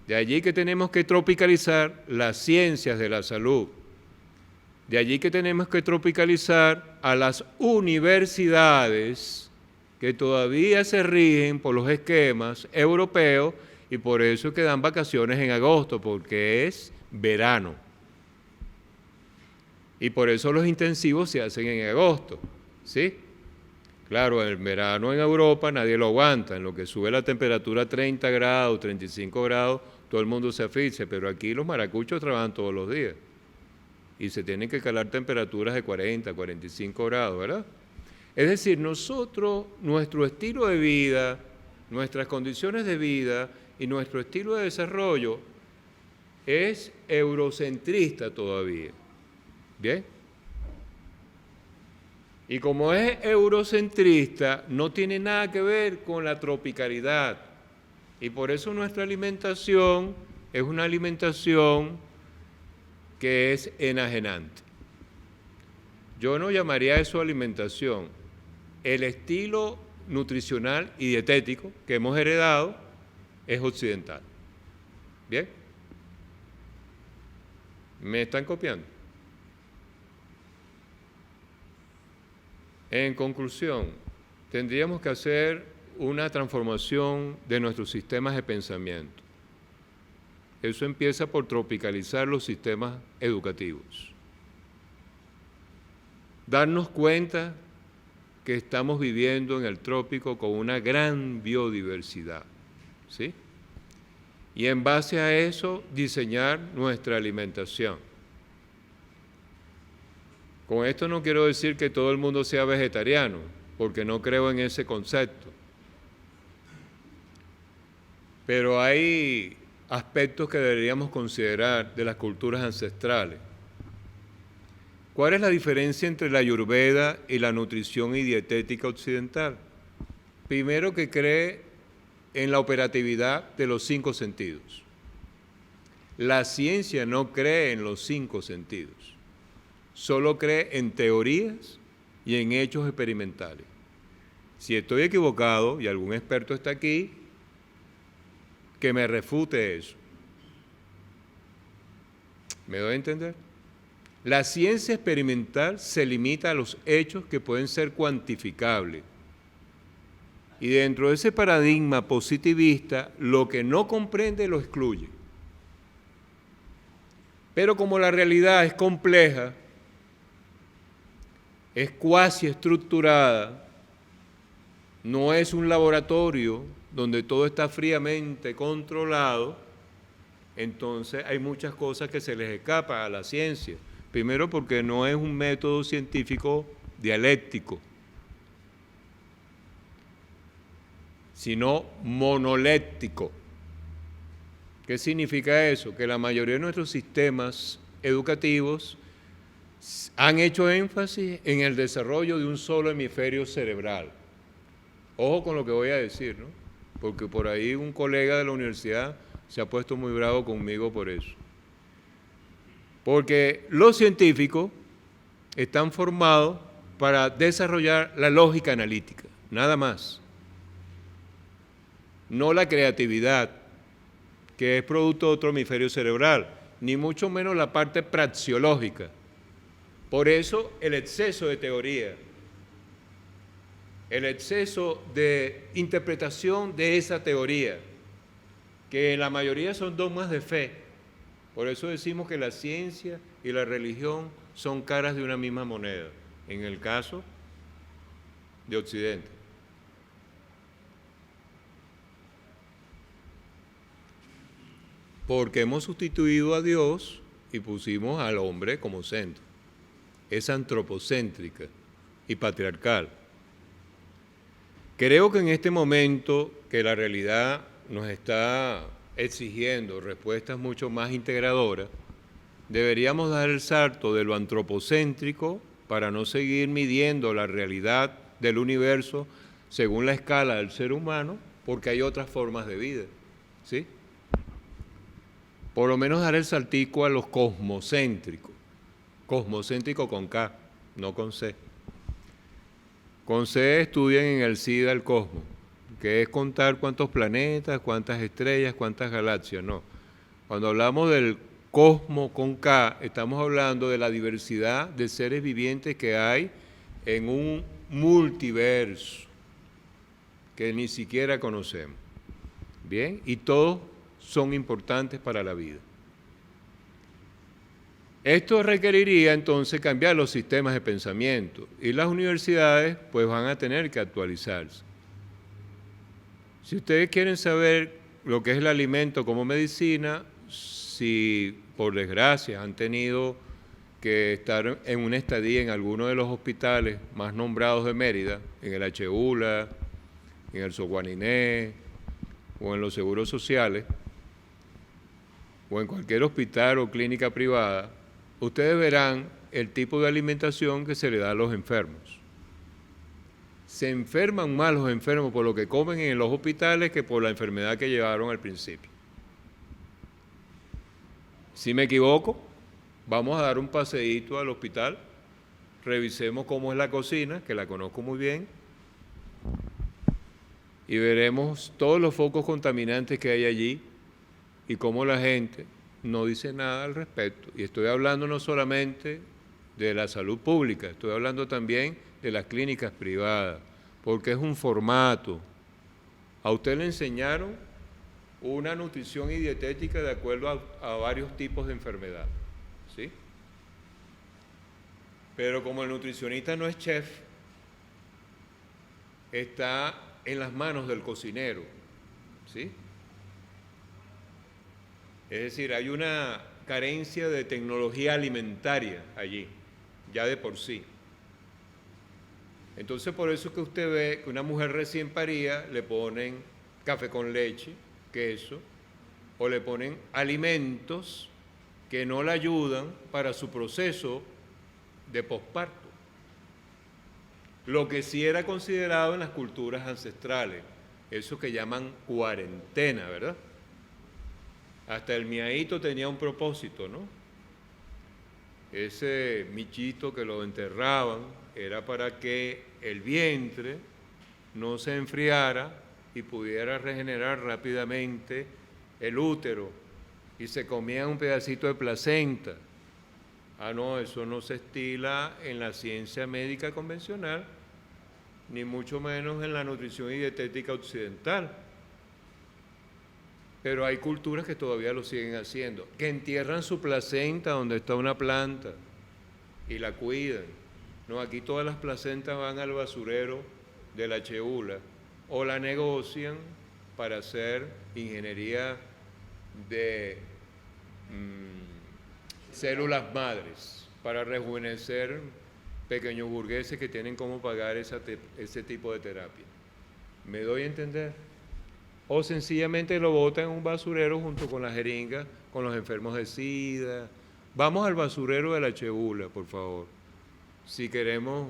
De allí que tenemos que tropicalizar las ciencias de la salud. De allí que tenemos que tropicalizar a las universidades que todavía se rigen por los esquemas europeos y por eso que dan vacaciones en agosto, porque es verano. Y por eso los intensivos se hacen en agosto, ¿sí? Claro, en verano en Europa nadie lo aguanta, en lo que sube la temperatura a 30 grados, 35 grados, todo el mundo se asfixia, pero aquí los maracuchos trabajan todos los días y se tienen que calar temperaturas de 40, 45 grados, ¿verdad? Es decir, nosotros, nuestro estilo de vida, nuestras condiciones de vida y nuestro estilo de desarrollo es eurocentrista todavía, ¿bien? Y como es eurocentrista, no tiene nada que ver con la tropicalidad. Y por eso nuestra alimentación es una alimentación que es enajenante. Yo no llamaría eso alimentación. El estilo nutricional y dietético que hemos heredado es occidental. ¿Bien? ¿Me están copiando? En conclusión, tendríamos que hacer una transformación de nuestros sistemas de pensamiento. Eso empieza por tropicalizar los sistemas educativos. Darnos cuenta que estamos viviendo en el trópico con una gran biodiversidad, ¿sí? Y en base a eso, diseñar nuestra alimentación. Con esto no quiero decir que todo el mundo sea vegetariano, porque no creo en ese concepto. Pero hay aspectos que deberíamos considerar de las culturas ancestrales. ¿Cuál es la diferencia entre la Ayurveda y la nutrición y dietética occidental? Primero, que cree en la operatividad de los 5 sentidos. La ciencia no cree en los 5 sentidos, solo cree en teorías y en hechos experimentales. Si estoy equivocado y algún experto está aquí, que me refute eso. ¿Me doy a entender? La ciencia experimental se limita a los hechos que pueden ser cuantificables. Y dentro de ese paradigma positivista, lo que no comprende lo excluye. Pero como la realidad es compleja, es cuasi estructurada, no es un laboratorio donde todo está fríamente controlado, entonces hay muchas cosas que se les escapan a la ciencia. Primero, porque no es un método científico dialéctico, sino monoléctico. ¿Qué significa eso? Que la mayoría de nuestros sistemas educativos han hecho énfasis en el desarrollo de un solo hemisferio cerebral. Ojo con lo que voy a decir, ¿no? Porque por ahí un colega de la universidad se ha puesto muy bravo conmigo por eso. Porque los científicos están formados para desarrollar la lógica analítica, nada más. No la creatividad, que es producto de otro hemisferio cerebral, ni mucho menos la parte praxeológica. Por eso el exceso de teoría, el exceso de interpretación de esa teoría, que la mayoría son dogmas de fe. Por eso decimos que la ciencia y la religión son caras de una misma moneda, en el caso de Occidente. Porque hemos sustituido a Dios y pusimos al hombre como centro. Es antropocéntrica y patriarcal. Creo que en este momento que la realidad nos está exigiendo respuestas mucho más integradoras, deberíamos dar el salto de lo antropocéntrico para no seguir midiendo la realidad del universo según la escala del ser humano, porque hay otras formas de vida, ¿sí? Por lo menos dar el saltico a los cosmocéntricos, cosmocéntrico con K, no con C. Con C estudian en el SIDA el cosmos, que es contar cuántos planetas, cuántas estrellas, cuántas galaxias, no. Cuando hablamos del cosmos con K, estamos hablando de la diversidad de seres vivientes que hay en un multiverso que ni siquiera conocemos. Bien, y todos son importantes para la vida. Esto requeriría entonces cambiar los sistemas de pensamiento y las universidades pues van a tener que actualizarse. Si ustedes quieren saber lo que es el alimento como medicina, si por desgracia han tenido que estar en una estadía en alguno de los hospitales más nombrados de Mérida, en el HULA, en el Soguaniné o en los seguros sociales, o en cualquier hospital o clínica privada, ustedes verán el tipo de alimentación que se le da a los enfermos. Se enferman más los enfermos por lo que comen en los hospitales que por la enfermedad que llevaron al principio. Si me equivoco, vamos a dar un paseíto al hospital, revisemos cómo es la cocina, que la conozco muy bien, y veremos todos los focos contaminantes que hay allí y cómo la gente no dice nada al respecto. Y estoy hablando no solamente de la salud pública, estoy hablando también de las clínicas privadas, porque es un formato. A usted le enseñaron una nutrición y dietética de acuerdo a varios tipos de enfermedad, ¿sí? Pero como el nutricionista no es chef, está en las manos del cocinero, ¿sí? Es decir, hay una carencia de tecnología alimentaria allí, ya de por sí. Entonces, por eso es que usted ve que una mujer recién parida le ponen café con leche, queso, o le ponen alimentos que no la ayudan para su proceso de posparto. Lo que sí era considerado en las culturas ancestrales, eso que llaman cuarentena, ¿verdad? Hasta el miaíto tenía un propósito, ¿no? Ese michito que lo enterraban era para que el vientre no se enfriara y pudiera regenerar rápidamente el útero y se comía un pedacito de placenta. Ah, no, eso no se estila en la ciencia médica convencional, ni mucho menos en la nutrición y dietética occidental. Pero hay culturas que todavía lo siguen haciendo, que entierran su placenta donde está una planta y la cuidan. No, aquí todas las placentas van al basurero de la HULA o la negocian para hacer ingeniería de células madres, para rejuvenecer pequeños burgueses que tienen cómo pagar ese tipo de terapia. ¿Me doy a entender? O sencillamente lo botan en un basurero junto con las jeringas, con los enfermos de SIDA. Vamos al basurero de la HULA, por favor, si queremos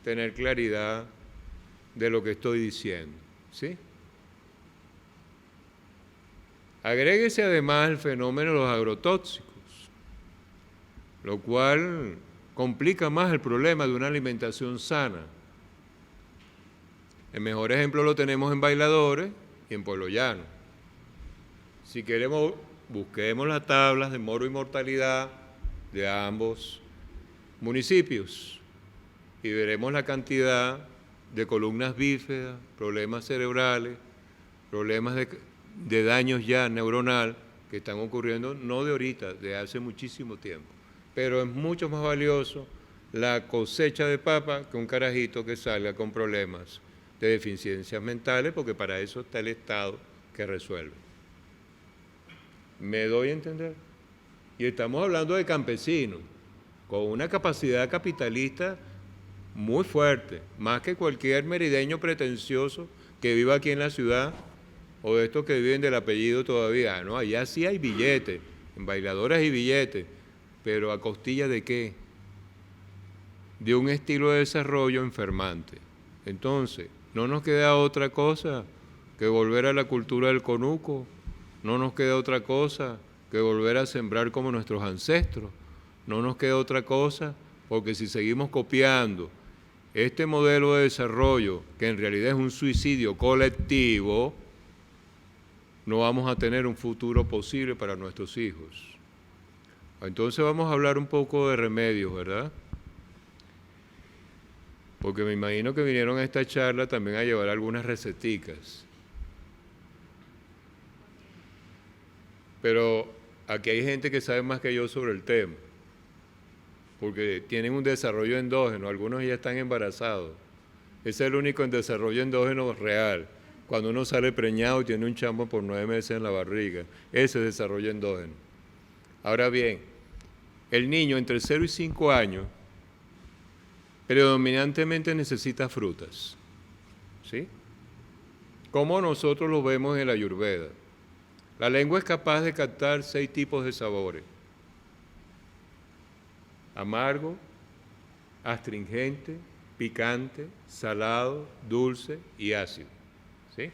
tener claridad de lo que estoy diciendo, ¿sí? Agréguese además el fenómeno de los agrotóxicos. lo cual complica más el problema de una alimentación sana. El mejor ejemplo lo tenemos en Bailadores y en Pueblo Llano. Si queremos, busquemos las tablas de moro y mortalidad de ambos municipios y veremos la cantidad de columnas bífedas, problemas cerebrales, problemas de daños ya neuronal que están ocurriendo no de ahorita, de hace muchísimo tiempo. Pero es mucho más valioso la cosecha de papa que un carajito que salga con problemas de deficiencias mentales, porque para eso está el Estado que resuelve. ¿Me doy a entender? Y estamos hablando de campesinos con una capacidad capitalista muy fuerte, más que cualquier merideño pretencioso que viva aquí en la ciudad o de estos que viven del apellido todavía. No, allá sí hay billetes, en Bailadores hay billetes, pero ¿a costilla de qué? De un estilo de desarrollo enfermante. Entonces, no nos queda otra cosa que volver a la cultura del conuco, no nos queda otra cosa que volver a sembrar como nuestros ancestros, no nos queda otra cosa, porque si seguimos copiando este modelo de desarrollo, que en realidad es un suicidio colectivo, no vamos a tener un futuro posible para nuestros hijos. Entonces vamos a hablar un poco de remedios, ¿verdad? Porque me imagino que vinieron a esta charla también a llevar algunas receticas. Pero aquí hay gente que sabe más que yo sobre el tema, porque tienen un desarrollo endógeno, algunos ya están embarazados. Ese es el único en desarrollo endógeno real, cuando uno sale preñado y tiene un chamo por 9 meses en la barriga, ese es desarrollo endógeno. Ahora bien, el niño entre 0 y 5 años predominantemente necesita frutas, ¿sí? Como nosotros lo vemos en la Ayurveda. La lengua es capaz de captar 6 tipos de sabores: amargo, astringente, picante, salado, dulce y ácido, ¿sí?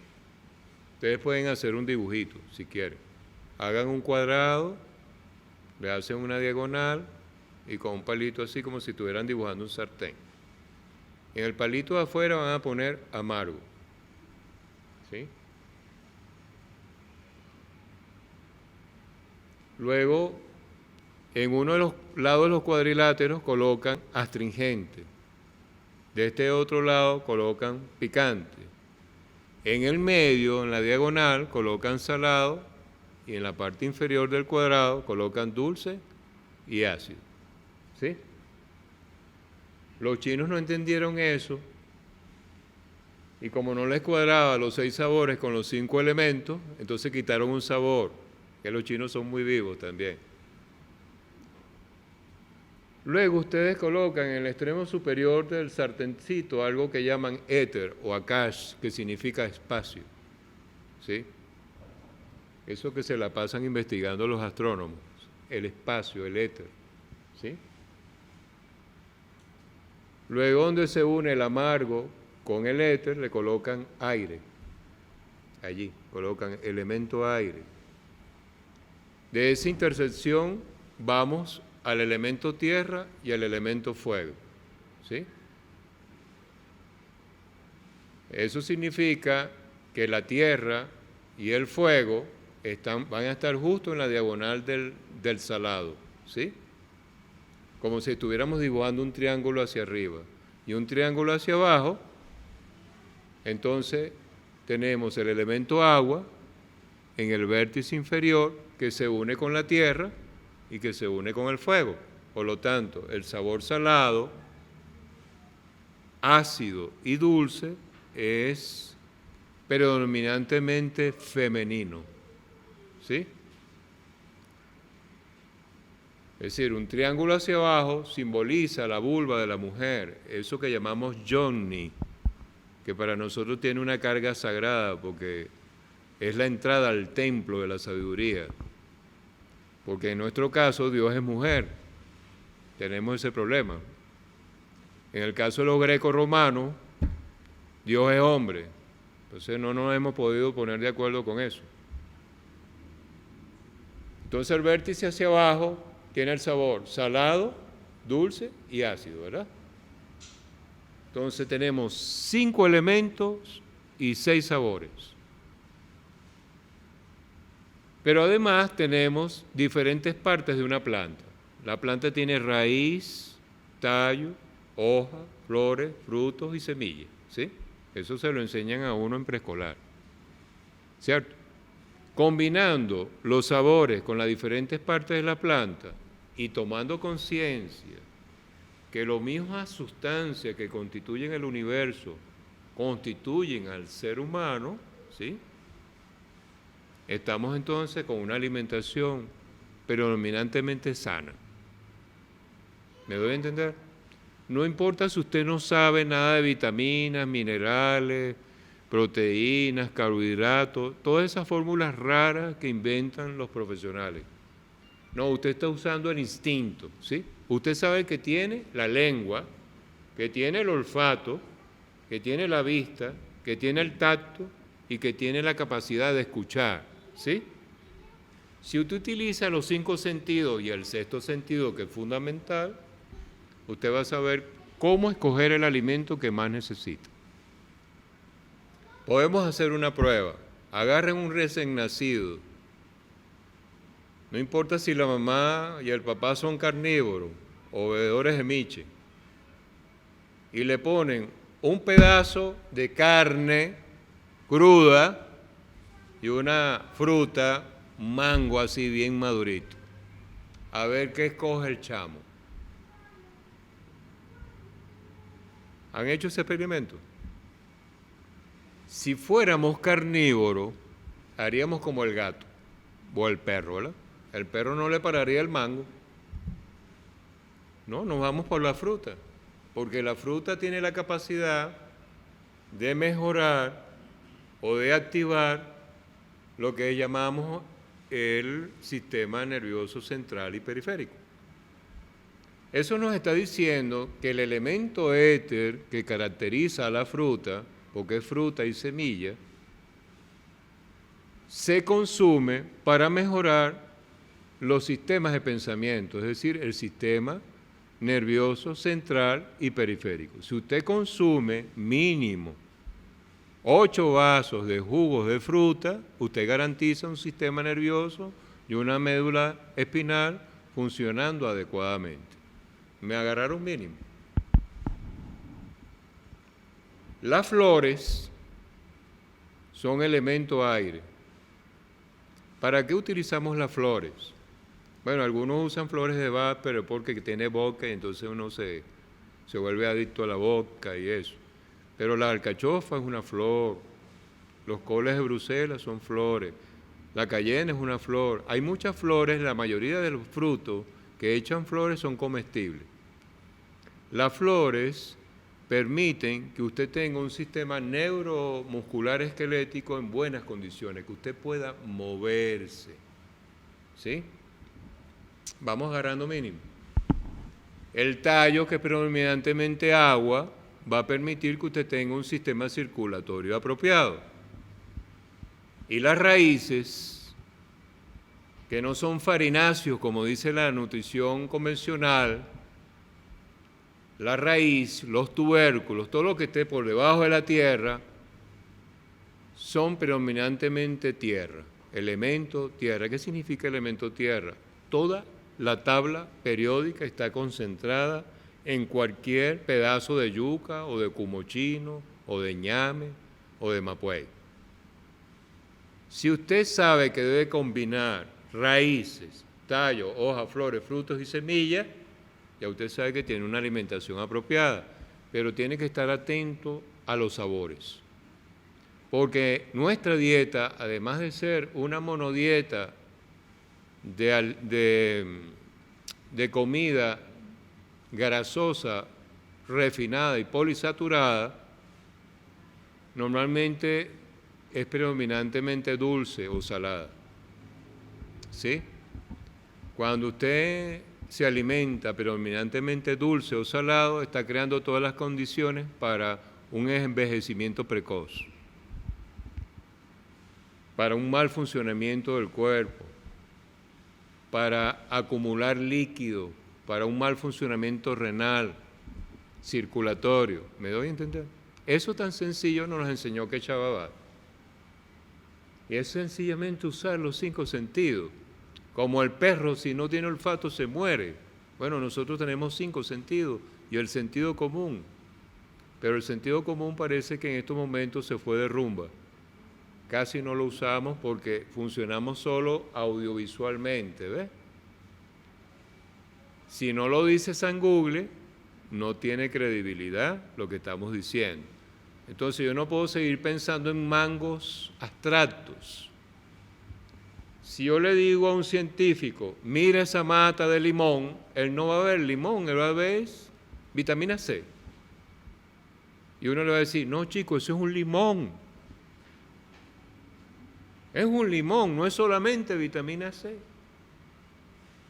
Ustedes pueden hacer un dibujito si quieren. Hagan un cuadrado, le hacen una diagonal y con un palito así como si estuvieran dibujando un sartén. En el palito de afuera van a poner amargo, ¿sí? Luego, en uno de los lados de los cuadriláteros colocan astringente. De este otro lado colocan picante. En el medio, en la diagonal, colocan salado y en la parte inferior del cuadrado colocan dulce y ácido, ¿sí? Los chinos no entendieron eso y como no les cuadraba los 6 sabores con los 5 elementos, entonces quitaron un sabor, que los chinos son muy vivos también. Luego ustedes colocan en el extremo superior del sartencito algo que llaman éter o akash, que significa espacio, ¿sí? Eso que se la pasan investigando los astrónomos, el espacio, el éter, ¿sí? Luego donde se une el amargo con el éter le colocan aire, allí colocan elemento aire. De esa intersección vamos al elemento tierra y al elemento fuego, ¿sí? Eso significa que la tierra y el fuego van a estar justo en la diagonal del salado, ¿sí? Como si estuviéramos dibujando un triángulo hacia arriba y un triángulo hacia abajo. Entonces tenemos el elemento agua en el vértice inferior que se une con la tierra y que se une con el fuego. Por lo tanto, el sabor salado, ácido y dulce es predominantemente femenino, ¿sí? Es decir, un triángulo hacia abajo simboliza la vulva de la mujer, eso que llamamos yoni, que para nosotros tiene una carga sagrada porque es la entrada al templo de la sabiduría. Porque en nuestro caso Dios es mujer, tenemos ese problema. En el caso de los greco-romanos, Dios es hombre, entonces no nos hemos podido poner de acuerdo con eso. Entonces el vértice hacia abajo tiene el sabor salado, dulce y ácido, ¿verdad? Entonces tenemos 5 elementos y 6 sabores. Pero además tenemos diferentes partes de una planta. La planta tiene raíz, tallo, hoja, flores, frutos y semillas, ¿sí? Eso se lo enseñan a uno en preescolar, ¿cierto? Combinando los sabores con las diferentes partes de la planta y tomando conciencia que las mismas sustancias que constituyen el universo constituyen al ser humano, ¿sí? Estamos entonces con una alimentación predominantemente sana. ¿Me doy a entender? No importa si usted no sabe nada de vitaminas, minerales, proteínas, carbohidratos, todas esas fórmulas raras que inventan los profesionales. No, usted está usando el instinto, ¿sí? Usted sabe que tiene la lengua, que tiene el olfato, que tiene la vista, que tiene el tacto y que tiene la capacidad de escuchar, ¿sí? Si usted utiliza los 5 sentidos y el sexto sentido, que es fundamental, usted va a saber cómo escoger el alimento que más necesita. Podemos hacer una prueba. Agarren un recién nacido. No importa si la mamá y el papá son carnívoros o bebedores de miche. Y le ponen un pedazo de carne cruda y una fruta, un mango así bien madurito. A ver qué escoge el chamo. ¿Han hecho ese experimento? Si fuéramos carnívoros, haríamos como el gato o el perro, ¿verdad? El perro no le pararía el mango. No, nos vamos por la fruta, porque la fruta tiene la capacidad de mejorar o de activar lo que llamamos el sistema nervioso central y periférico. Eso nos está diciendo que el elemento éter que caracteriza a la fruta, porque es fruta y semilla, se consume para mejorar los sistemas de pensamiento, es decir, el sistema nervioso central y periférico. Si usted consume mínimo 8 vasos de jugos de fruta, usted garantiza un sistema nervioso y una médula espinal funcionando adecuadamente. Me agarraron mínimo. Las flores son elemento aire. ¿Para qué utilizamos las flores? Bueno, algunos usan flores de Bach, pero porque tiene boca y entonces uno se vuelve adicto a la boca y eso. Pero la alcachofa es una flor, los coles de Bruselas son flores, la cayena es una flor. Hay muchas flores, la mayoría de los frutos que echan flores son comestibles. Las flores permiten que usted tenga un sistema neuromuscular esquelético en buenas condiciones, que usted pueda moverse, ¿sí? Vamos agarrando mínimo. El tallo, que es predominantemente agua, va a permitir que usted tenga un sistema circulatorio apropiado. Y las raíces, que no son farináceos, como dice la nutrición convencional, la raíz, los tubérculos, todo lo que esté por debajo de la tierra, son predominantemente tierra, elemento tierra. ¿Qué significa elemento tierra? Toda la tabla periódica está concentrada en cualquier pedazo de yuca o de cumochino o de ñame o de mapuey. Si usted sabe que debe combinar raíces, tallo, hojas, flores, frutos y semillas, ya usted sabe que tiene una alimentación apropiada, pero tiene que estar atento a los sabores. Porque nuestra dieta, además de ser una monodieta de comida grasosa, refinada y polisaturada, normalmente es predominantemente dulce o salada. ¿Sí? Cuando usted se alimenta predominantemente dulce o salado, está creando todas las condiciones para un envejecimiento precoz, para un mal funcionamiento del cuerpo, para acumular líquido, para un mal funcionamiento renal, circulatorio. ¿Me doy a entender? Eso tan sencillo nos lo enseñó Quechua Babat. Y es sencillamente usar los 5 sentidos. Como el perro, si no tiene olfato, se muere. Bueno, nosotros tenemos 5 sentidos y el sentido común. Pero el sentido común parece que en estos momentos se fue de rumba. Casi no lo usamos porque funcionamos solo audiovisualmente, ¿ves? Si no lo dice San Google, no tiene credibilidad lo que estamos diciendo. Entonces yo no puedo seguir pensando en mangos abstractos. Si yo le digo a un científico, mira esa mata de limón, él no va a ver limón, él va a ver vitamina C. Y uno le va a decir, no chico, eso es un limón. Es un limón, no es solamente vitamina C.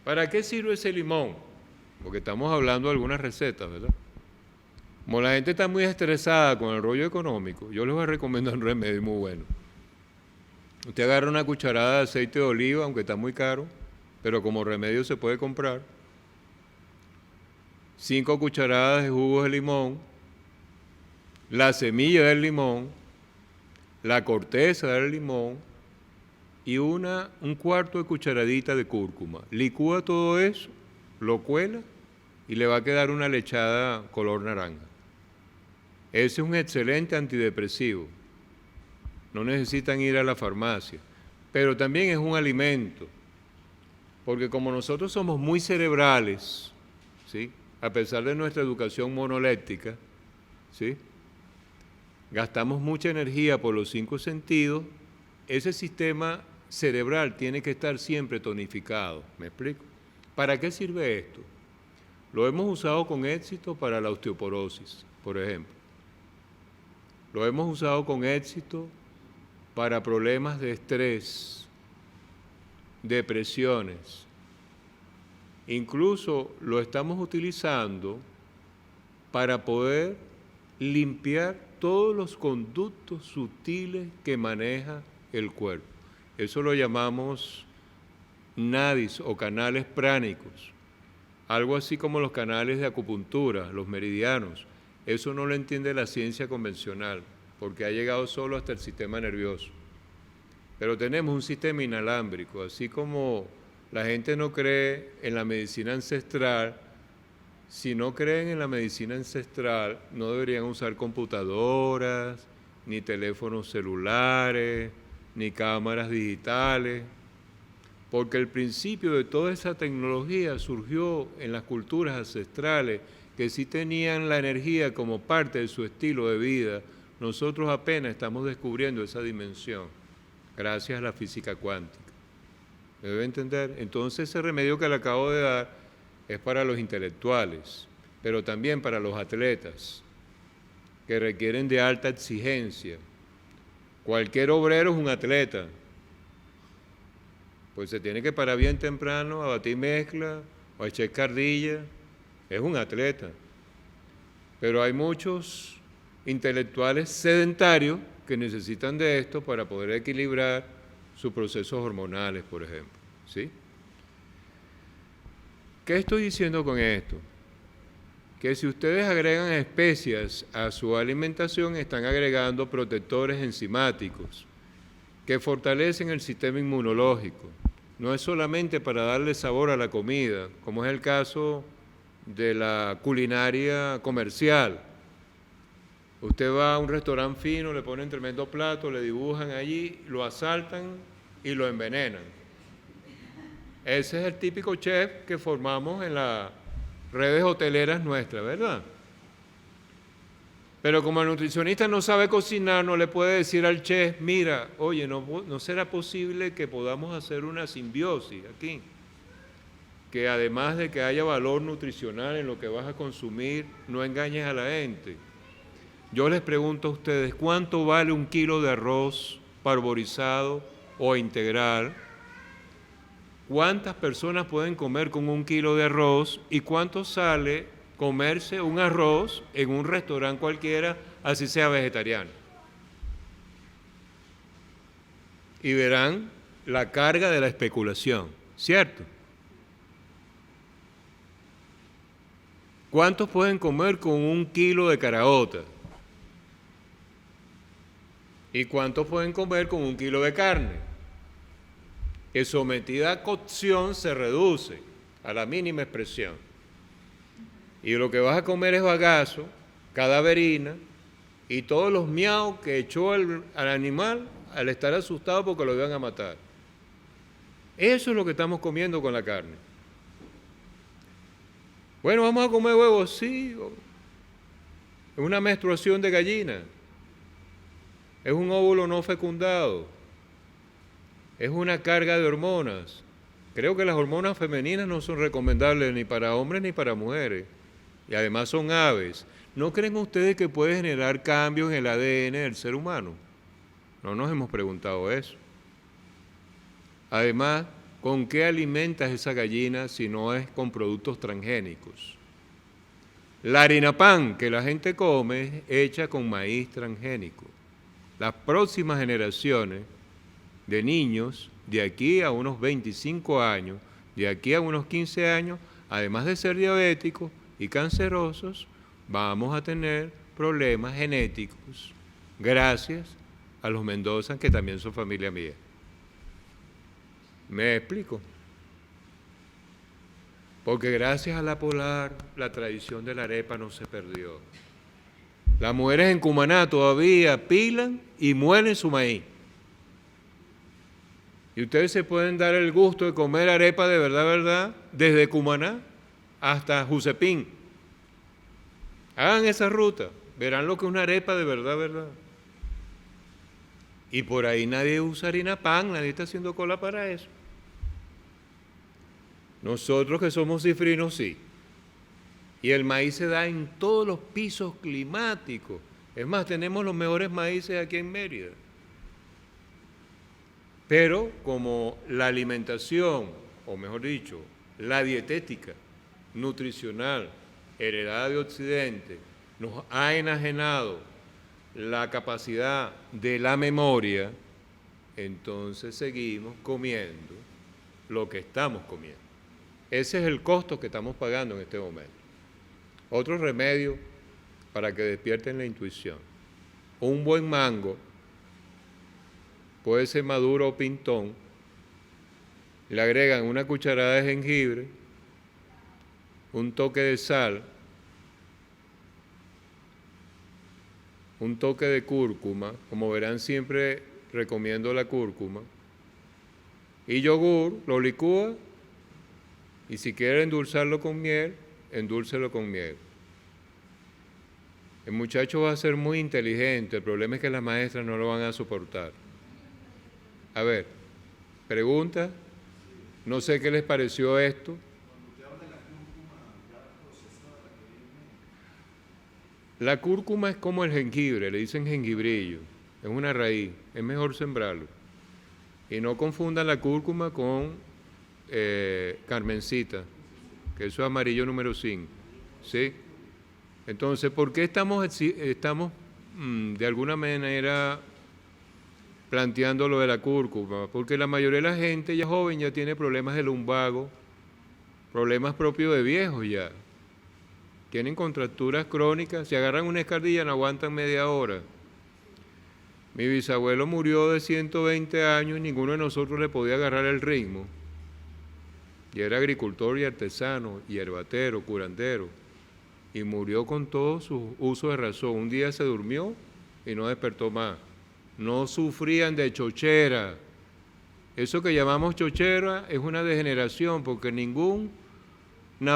¿Para qué sirve ese limón? Porque estamos hablando de algunas recetas, ¿verdad? Como la gente está muy estresada con el rollo económico, yo les voy a recomendar un remedio muy bueno. Usted agarra una cucharada de aceite de oliva, aunque está muy caro, pero como remedio se puede comprar. 5 cucharadas de jugo de limón, la semilla del limón, la corteza del limón y un cuarto de cucharadita de cúrcuma. Licúa todo eso, lo cuela y le va a quedar una lechada color naranja. Ese es un excelente antidepresivo. No necesitan ir a la farmacia, pero también es un alimento, porque como nosotros somos muy cerebrales, ¿sí? A pesar de nuestra educación monoléctica, ¿sí? Gastamos mucha energía por los 5 sentidos, ese sistema cerebral tiene que estar siempre tonificado. ¿Me explico? ¿Para qué sirve esto? Lo hemos usado con éxito para la osteoporosis, por ejemplo. Lo hemos usado con éxito para problemas de estrés, depresiones. Incluso lo estamos utilizando para poder limpiar todos los conductos sutiles que maneja el cuerpo. Eso lo llamamos nadis o canales pránicos, algo así como los canales de acupuntura, los meridianos. Eso no lo entiende la ciencia convencional, porque ha llegado solo hasta el sistema nervioso. Pero tenemos un sistema inalámbrico, así como la gente no cree en la medicina ancestral. Si no creen en la medicina ancestral, no deberían usar computadoras, ni teléfonos celulares, ni cámaras digitales, porque el principio de toda esa tecnología surgió en las culturas ancestrales que sí tenían la energía como parte de su estilo de vida. Nosotros apenas estamos descubriendo esa dimensión, gracias a la física cuántica. ¿Me debe entender? Entonces ese remedio que le acabo de dar es para los intelectuales, pero también para los atletas, que requieren de alta exigencia. Cualquier obrero es un atleta, pues se tiene que parar bien temprano a batir mezcla o a echar cardilla, es un atleta. Pero hay muchos intelectuales sedentarios que necesitan de esto para poder equilibrar sus procesos hormonales, por ejemplo, ¿sí? ¿Qué estoy diciendo con esto? Que si ustedes agregan especias a su alimentación, están agregando protectores enzimáticos que fortalecen el sistema inmunológico. No es solamente para darle sabor a la comida, como es el caso de la culinaria comercial. Usted va a un restaurante fino, le ponen tremendo plato, le dibujan allí, lo asaltan y lo envenenan. Ese es el típico chef que formamos en las redes hoteleras nuestras, ¿verdad? Pero como el nutricionista no sabe cocinar, no le puede decir al chef, mira, oye, no será posible que podamos hacer una simbiosis aquí, que además de que haya valor nutricional en lo que vas a consumir, no engañes a la gente. Yo les pregunto a ustedes, ¿cuánto vale 1 kilo de arroz parborizado o integral? ¿Cuántas personas pueden comer con 1 kilo de arroz y cuánto sale comerse un arroz en un restaurante cualquiera, así sea vegetariano? Y verán la carga de la especulación, ¿cierto? ¿Cuántos pueden comer con 1 kilo de caraota? ¿Y cuántos pueden comer con 1 kilo de carne? Que sometida a cocción se reduce a la mínima expresión. Y lo que vas a comer es bagazo, cadaverina y todos los miaos que echó al animal al estar asustado porque lo iban a matar. Eso es lo que estamos comiendo con la carne. Bueno, vamos a comer huevos, sí. Es una menstruación de gallina. Es un óvulo no fecundado. Es una carga de hormonas. Creo que las hormonas femeninas no son recomendables ni para hombres ni para mujeres. Y además son aves. ¿No creen ustedes que puede generar cambios en el ADN del ser humano? No nos hemos preguntado eso. Además, ¿con qué alimentas esa gallina si no es con productos transgénicos? La harina pan que la gente come es hecha con maíz transgénico. Las próximas generaciones de niños, de aquí a unos 25 años, de aquí a unos 15 años, además de ser diabéticos y cancerosos, vamos a tener problemas genéticos gracias a los Mendoza, que también son familia mía. ¿Me explico? Porque gracias a la Polar, la tradición de la arepa no se perdió. Las mujeres en Cumaná todavía pilan y muelen su maíz. Y ustedes se pueden dar el gusto de comer arepa de verdad, desde Cumaná hasta Jusepín. Hagan esa ruta, verán lo que es una arepa de verdad. Y por ahí nadie usa harina pan, nadie está haciendo cola para eso. Nosotros que somos cifrinos, sí. Y el maíz se da en todos los pisos climáticos. Es más, tenemos los mejores maíces aquí en Mérida. Pero como la alimentación, o mejor dicho, la dietética nutricional heredada de Occidente nos ha enajenado la capacidad de la memoria, entonces seguimos comiendo lo que estamos comiendo. Ese es el costo que estamos pagando en este momento. Otro remedio para que despierten la intuición. Un buen mango, puede ser maduro o pintón, le agregan una cucharada de jengibre, un toque de sal, un toque de cúrcuma, como verán siempre recomiendo la cúrcuma, y yogur, lo licúa, y si quiere endulzarlo con miel, endúlcelo con miel. El muchacho va a ser muy inteligente, el problema es que las maestras no lo van a soportar. A ver, pregunta, no sé qué les pareció esto. La cúrcuma es como el jengibre, le dicen jengibrillo, es una raíz, es mejor sembrarlo. Y no confundan la cúrcuma con carmencita, que eso es amarillo número 5, ¿sí? Entonces, ¿por qué estamos de alguna manera planteando lo de la cúrcuma? Porque la mayoría de la gente ya joven ya tiene problemas de lumbago, problemas propios de viejos ya. Tienen contracturas crónicas, si agarran una escardilla no aguantan media hora. Mi bisabuelo murió de 120 años y ninguno de nosotros le podía agarrar el ritmo. Y era agricultor y artesano, y herbatero, curandero. Y murió con todo su uso de razón. Un día se durmió y no despertó más. No sufrían de chochera. Eso que llamamos chochera es una degeneración porque ninguna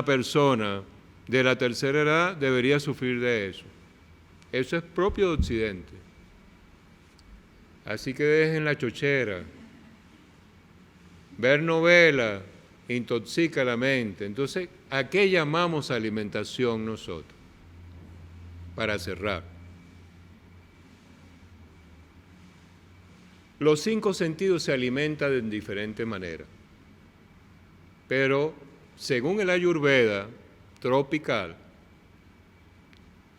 persona de la tercera edad debería sufrir de eso. Eso es propio de Occidente. Así que dejen la chochera. Ver novelas intoxica la mente. Entonces, ¿a qué llamamos alimentación nosotros? Para cerrar. Los 5 sentidos se alimentan de diferentes maneras. Pero, según el Ayurveda tropical,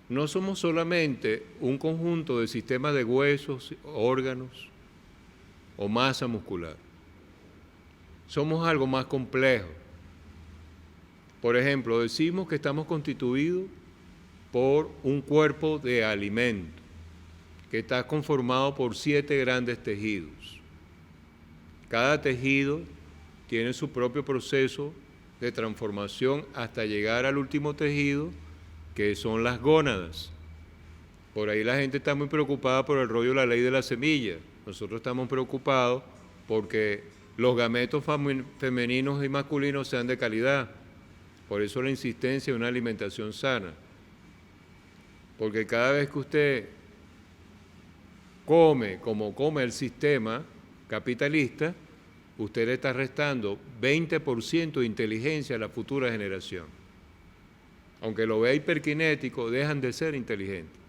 no somos solamente un conjunto de sistemas de huesos, órganos o masa muscular. Somos algo más complejo. Por ejemplo, decimos que estamos constituidos por un cuerpo de alimento que está conformado por 7 grandes tejidos. Cada tejido tiene su propio proceso de transformación hasta llegar al último tejido, que son las gónadas. Por ahí la gente está muy preocupada por el rollo de la ley de la semilla. Nosotros estamos preocupados porque los gametos femeninos y masculinos sean de calidad. Por eso la insistencia en una alimentación sana. Porque cada vez que usted come como come el sistema capitalista, usted le está restando 20% de inteligencia a la futura generación. Aunque lo vea hiperkinético, dejan de ser inteligentes.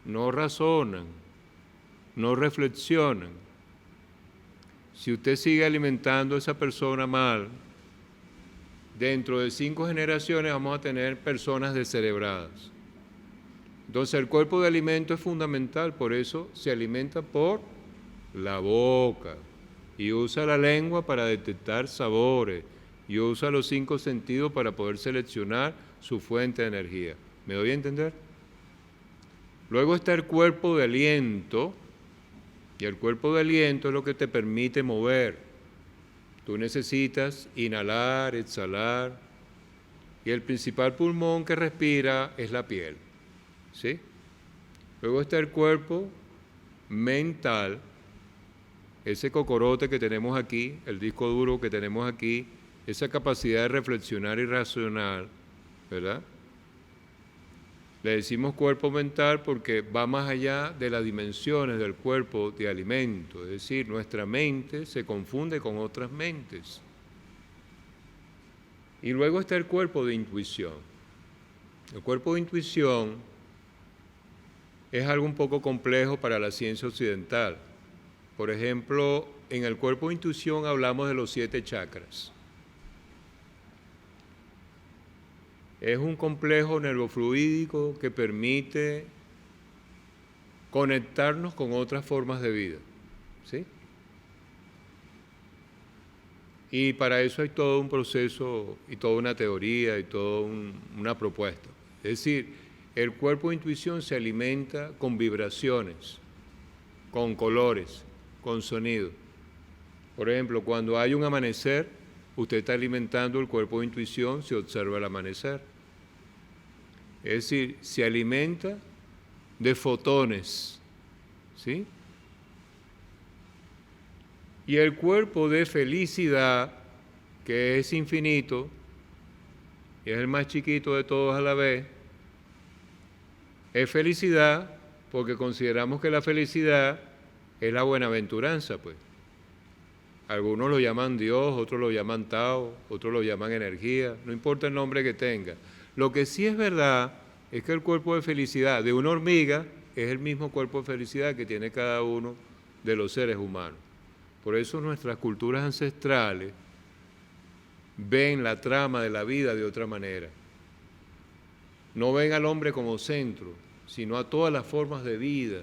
No razonan, no reflexionan. Si usted sigue alimentando a esa persona mal, dentro de 5 generaciones vamos a tener personas descerebradas. Entonces el cuerpo de alimento es fundamental, por eso se alimenta por la boca y usa la lengua para detectar sabores y usa los 5 sentidos para poder seleccionar su fuente de energía. ¿Me doy a entender? Luego está el cuerpo de aliento, y el cuerpo de aliento es lo que te permite mover. Tú necesitas inhalar, exhalar, y el principal pulmón que respira es la piel, ¿sí? Luego está el cuerpo mental, ese cocorote que tenemos aquí, el disco duro que tenemos aquí, esa capacidad de reflexionar y razonar, ¿verdad? Le decimos cuerpo mental porque va más allá de las dimensiones del cuerpo de alimento, es decir, nuestra mente se confunde con otras mentes. Y luego está el cuerpo de intuición. El cuerpo de intuición es algo un poco complejo para la ciencia occidental. Por ejemplo, en el cuerpo de intuición hablamos de los 7 chakras. Es un complejo nervofluídico que permite conectarnos con otras formas de vida, ¿sí? Y para eso hay todo un proceso y toda una teoría y toda una propuesta. Es decir, el cuerpo de intuición se alimenta con vibraciones, con colores, con sonido. Por ejemplo, cuando hay un amanecer, usted está alimentando el cuerpo de intuición si observa el amanecer. Es decir, se alimenta de fotones, ¿sí? Y el cuerpo de felicidad, que es infinito, y es el más chiquito de todos a la vez, es felicidad porque consideramos que la felicidad es la buenaventuranza, pues. Algunos lo llaman Dios, otros lo llaman Tao, otros lo llaman energía, no importa el nombre que tenga. Lo que sí es verdad es que el cuerpo de felicidad de una hormiga es el mismo cuerpo de felicidad que tiene cada uno de los seres humanos. Por eso nuestras culturas ancestrales ven la trama de la vida de otra manera. No ven al hombre como centro, sino a todas las formas de vida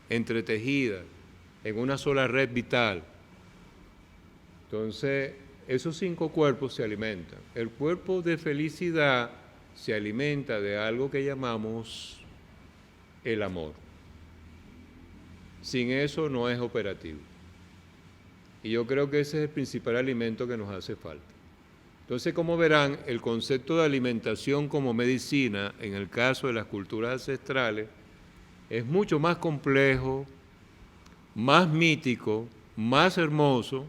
entretejidas en una sola red vital. Entonces, esos 5 cuerpos se alimentan. El cuerpo de felicidad se alimenta de algo que llamamos el amor. Sin eso no es operativo. Y yo creo que ese es el principal alimento que nos hace falta. Entonces, como verán, el concepto de alimentación como medicina, en el caso de las culturas ancestrales, es mucho más complejo, más mítico, más hermoso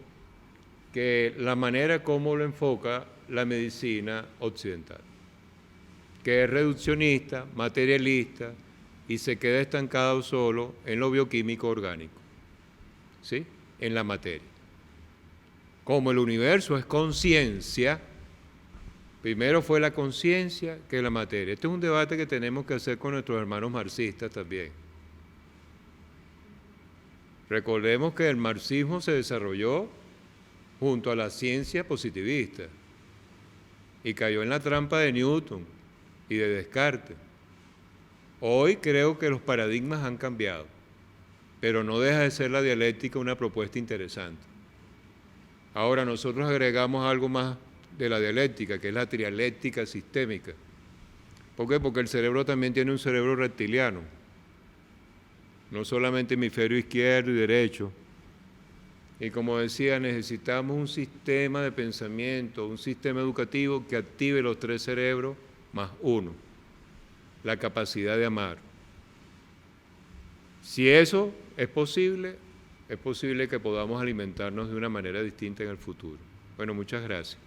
que la manera como lo enfoca la medicina occidental, que es reduccionista, materialista y se queda estancado solo en lo bioquímico orgánico, ¿sí? En la materia. Como el universo es conciencia, primero fue la conciencia que la materia. Este es un debate que tenemos que hacer con nuestros hermanos marxistas también. Recordemos que el marxismo se desarrolló junto a la ciencia positivista y cayó en la trampa de Newton y de Descartes. Hoy creo que los paradigmas han cambiado, pero no deja de ser la dialéctica una propuesta interesante. Ahora nosotros agregamos algo más de la dialéctica, que es la trialéctica sistémica. ¿Por qué? Porque el cerebro también tiene un cerebro reptiliano, no solamente hemisferio izquierdo y derecho. Y como decía, necesitamos un sistema de pensamiento, un sistema educativo que active los 3 cerebros más 1, la capacidad de amar. Si eso es posible que podamos alimentarnos de una manera distinta en el futuro. Bueno, muchas gracias.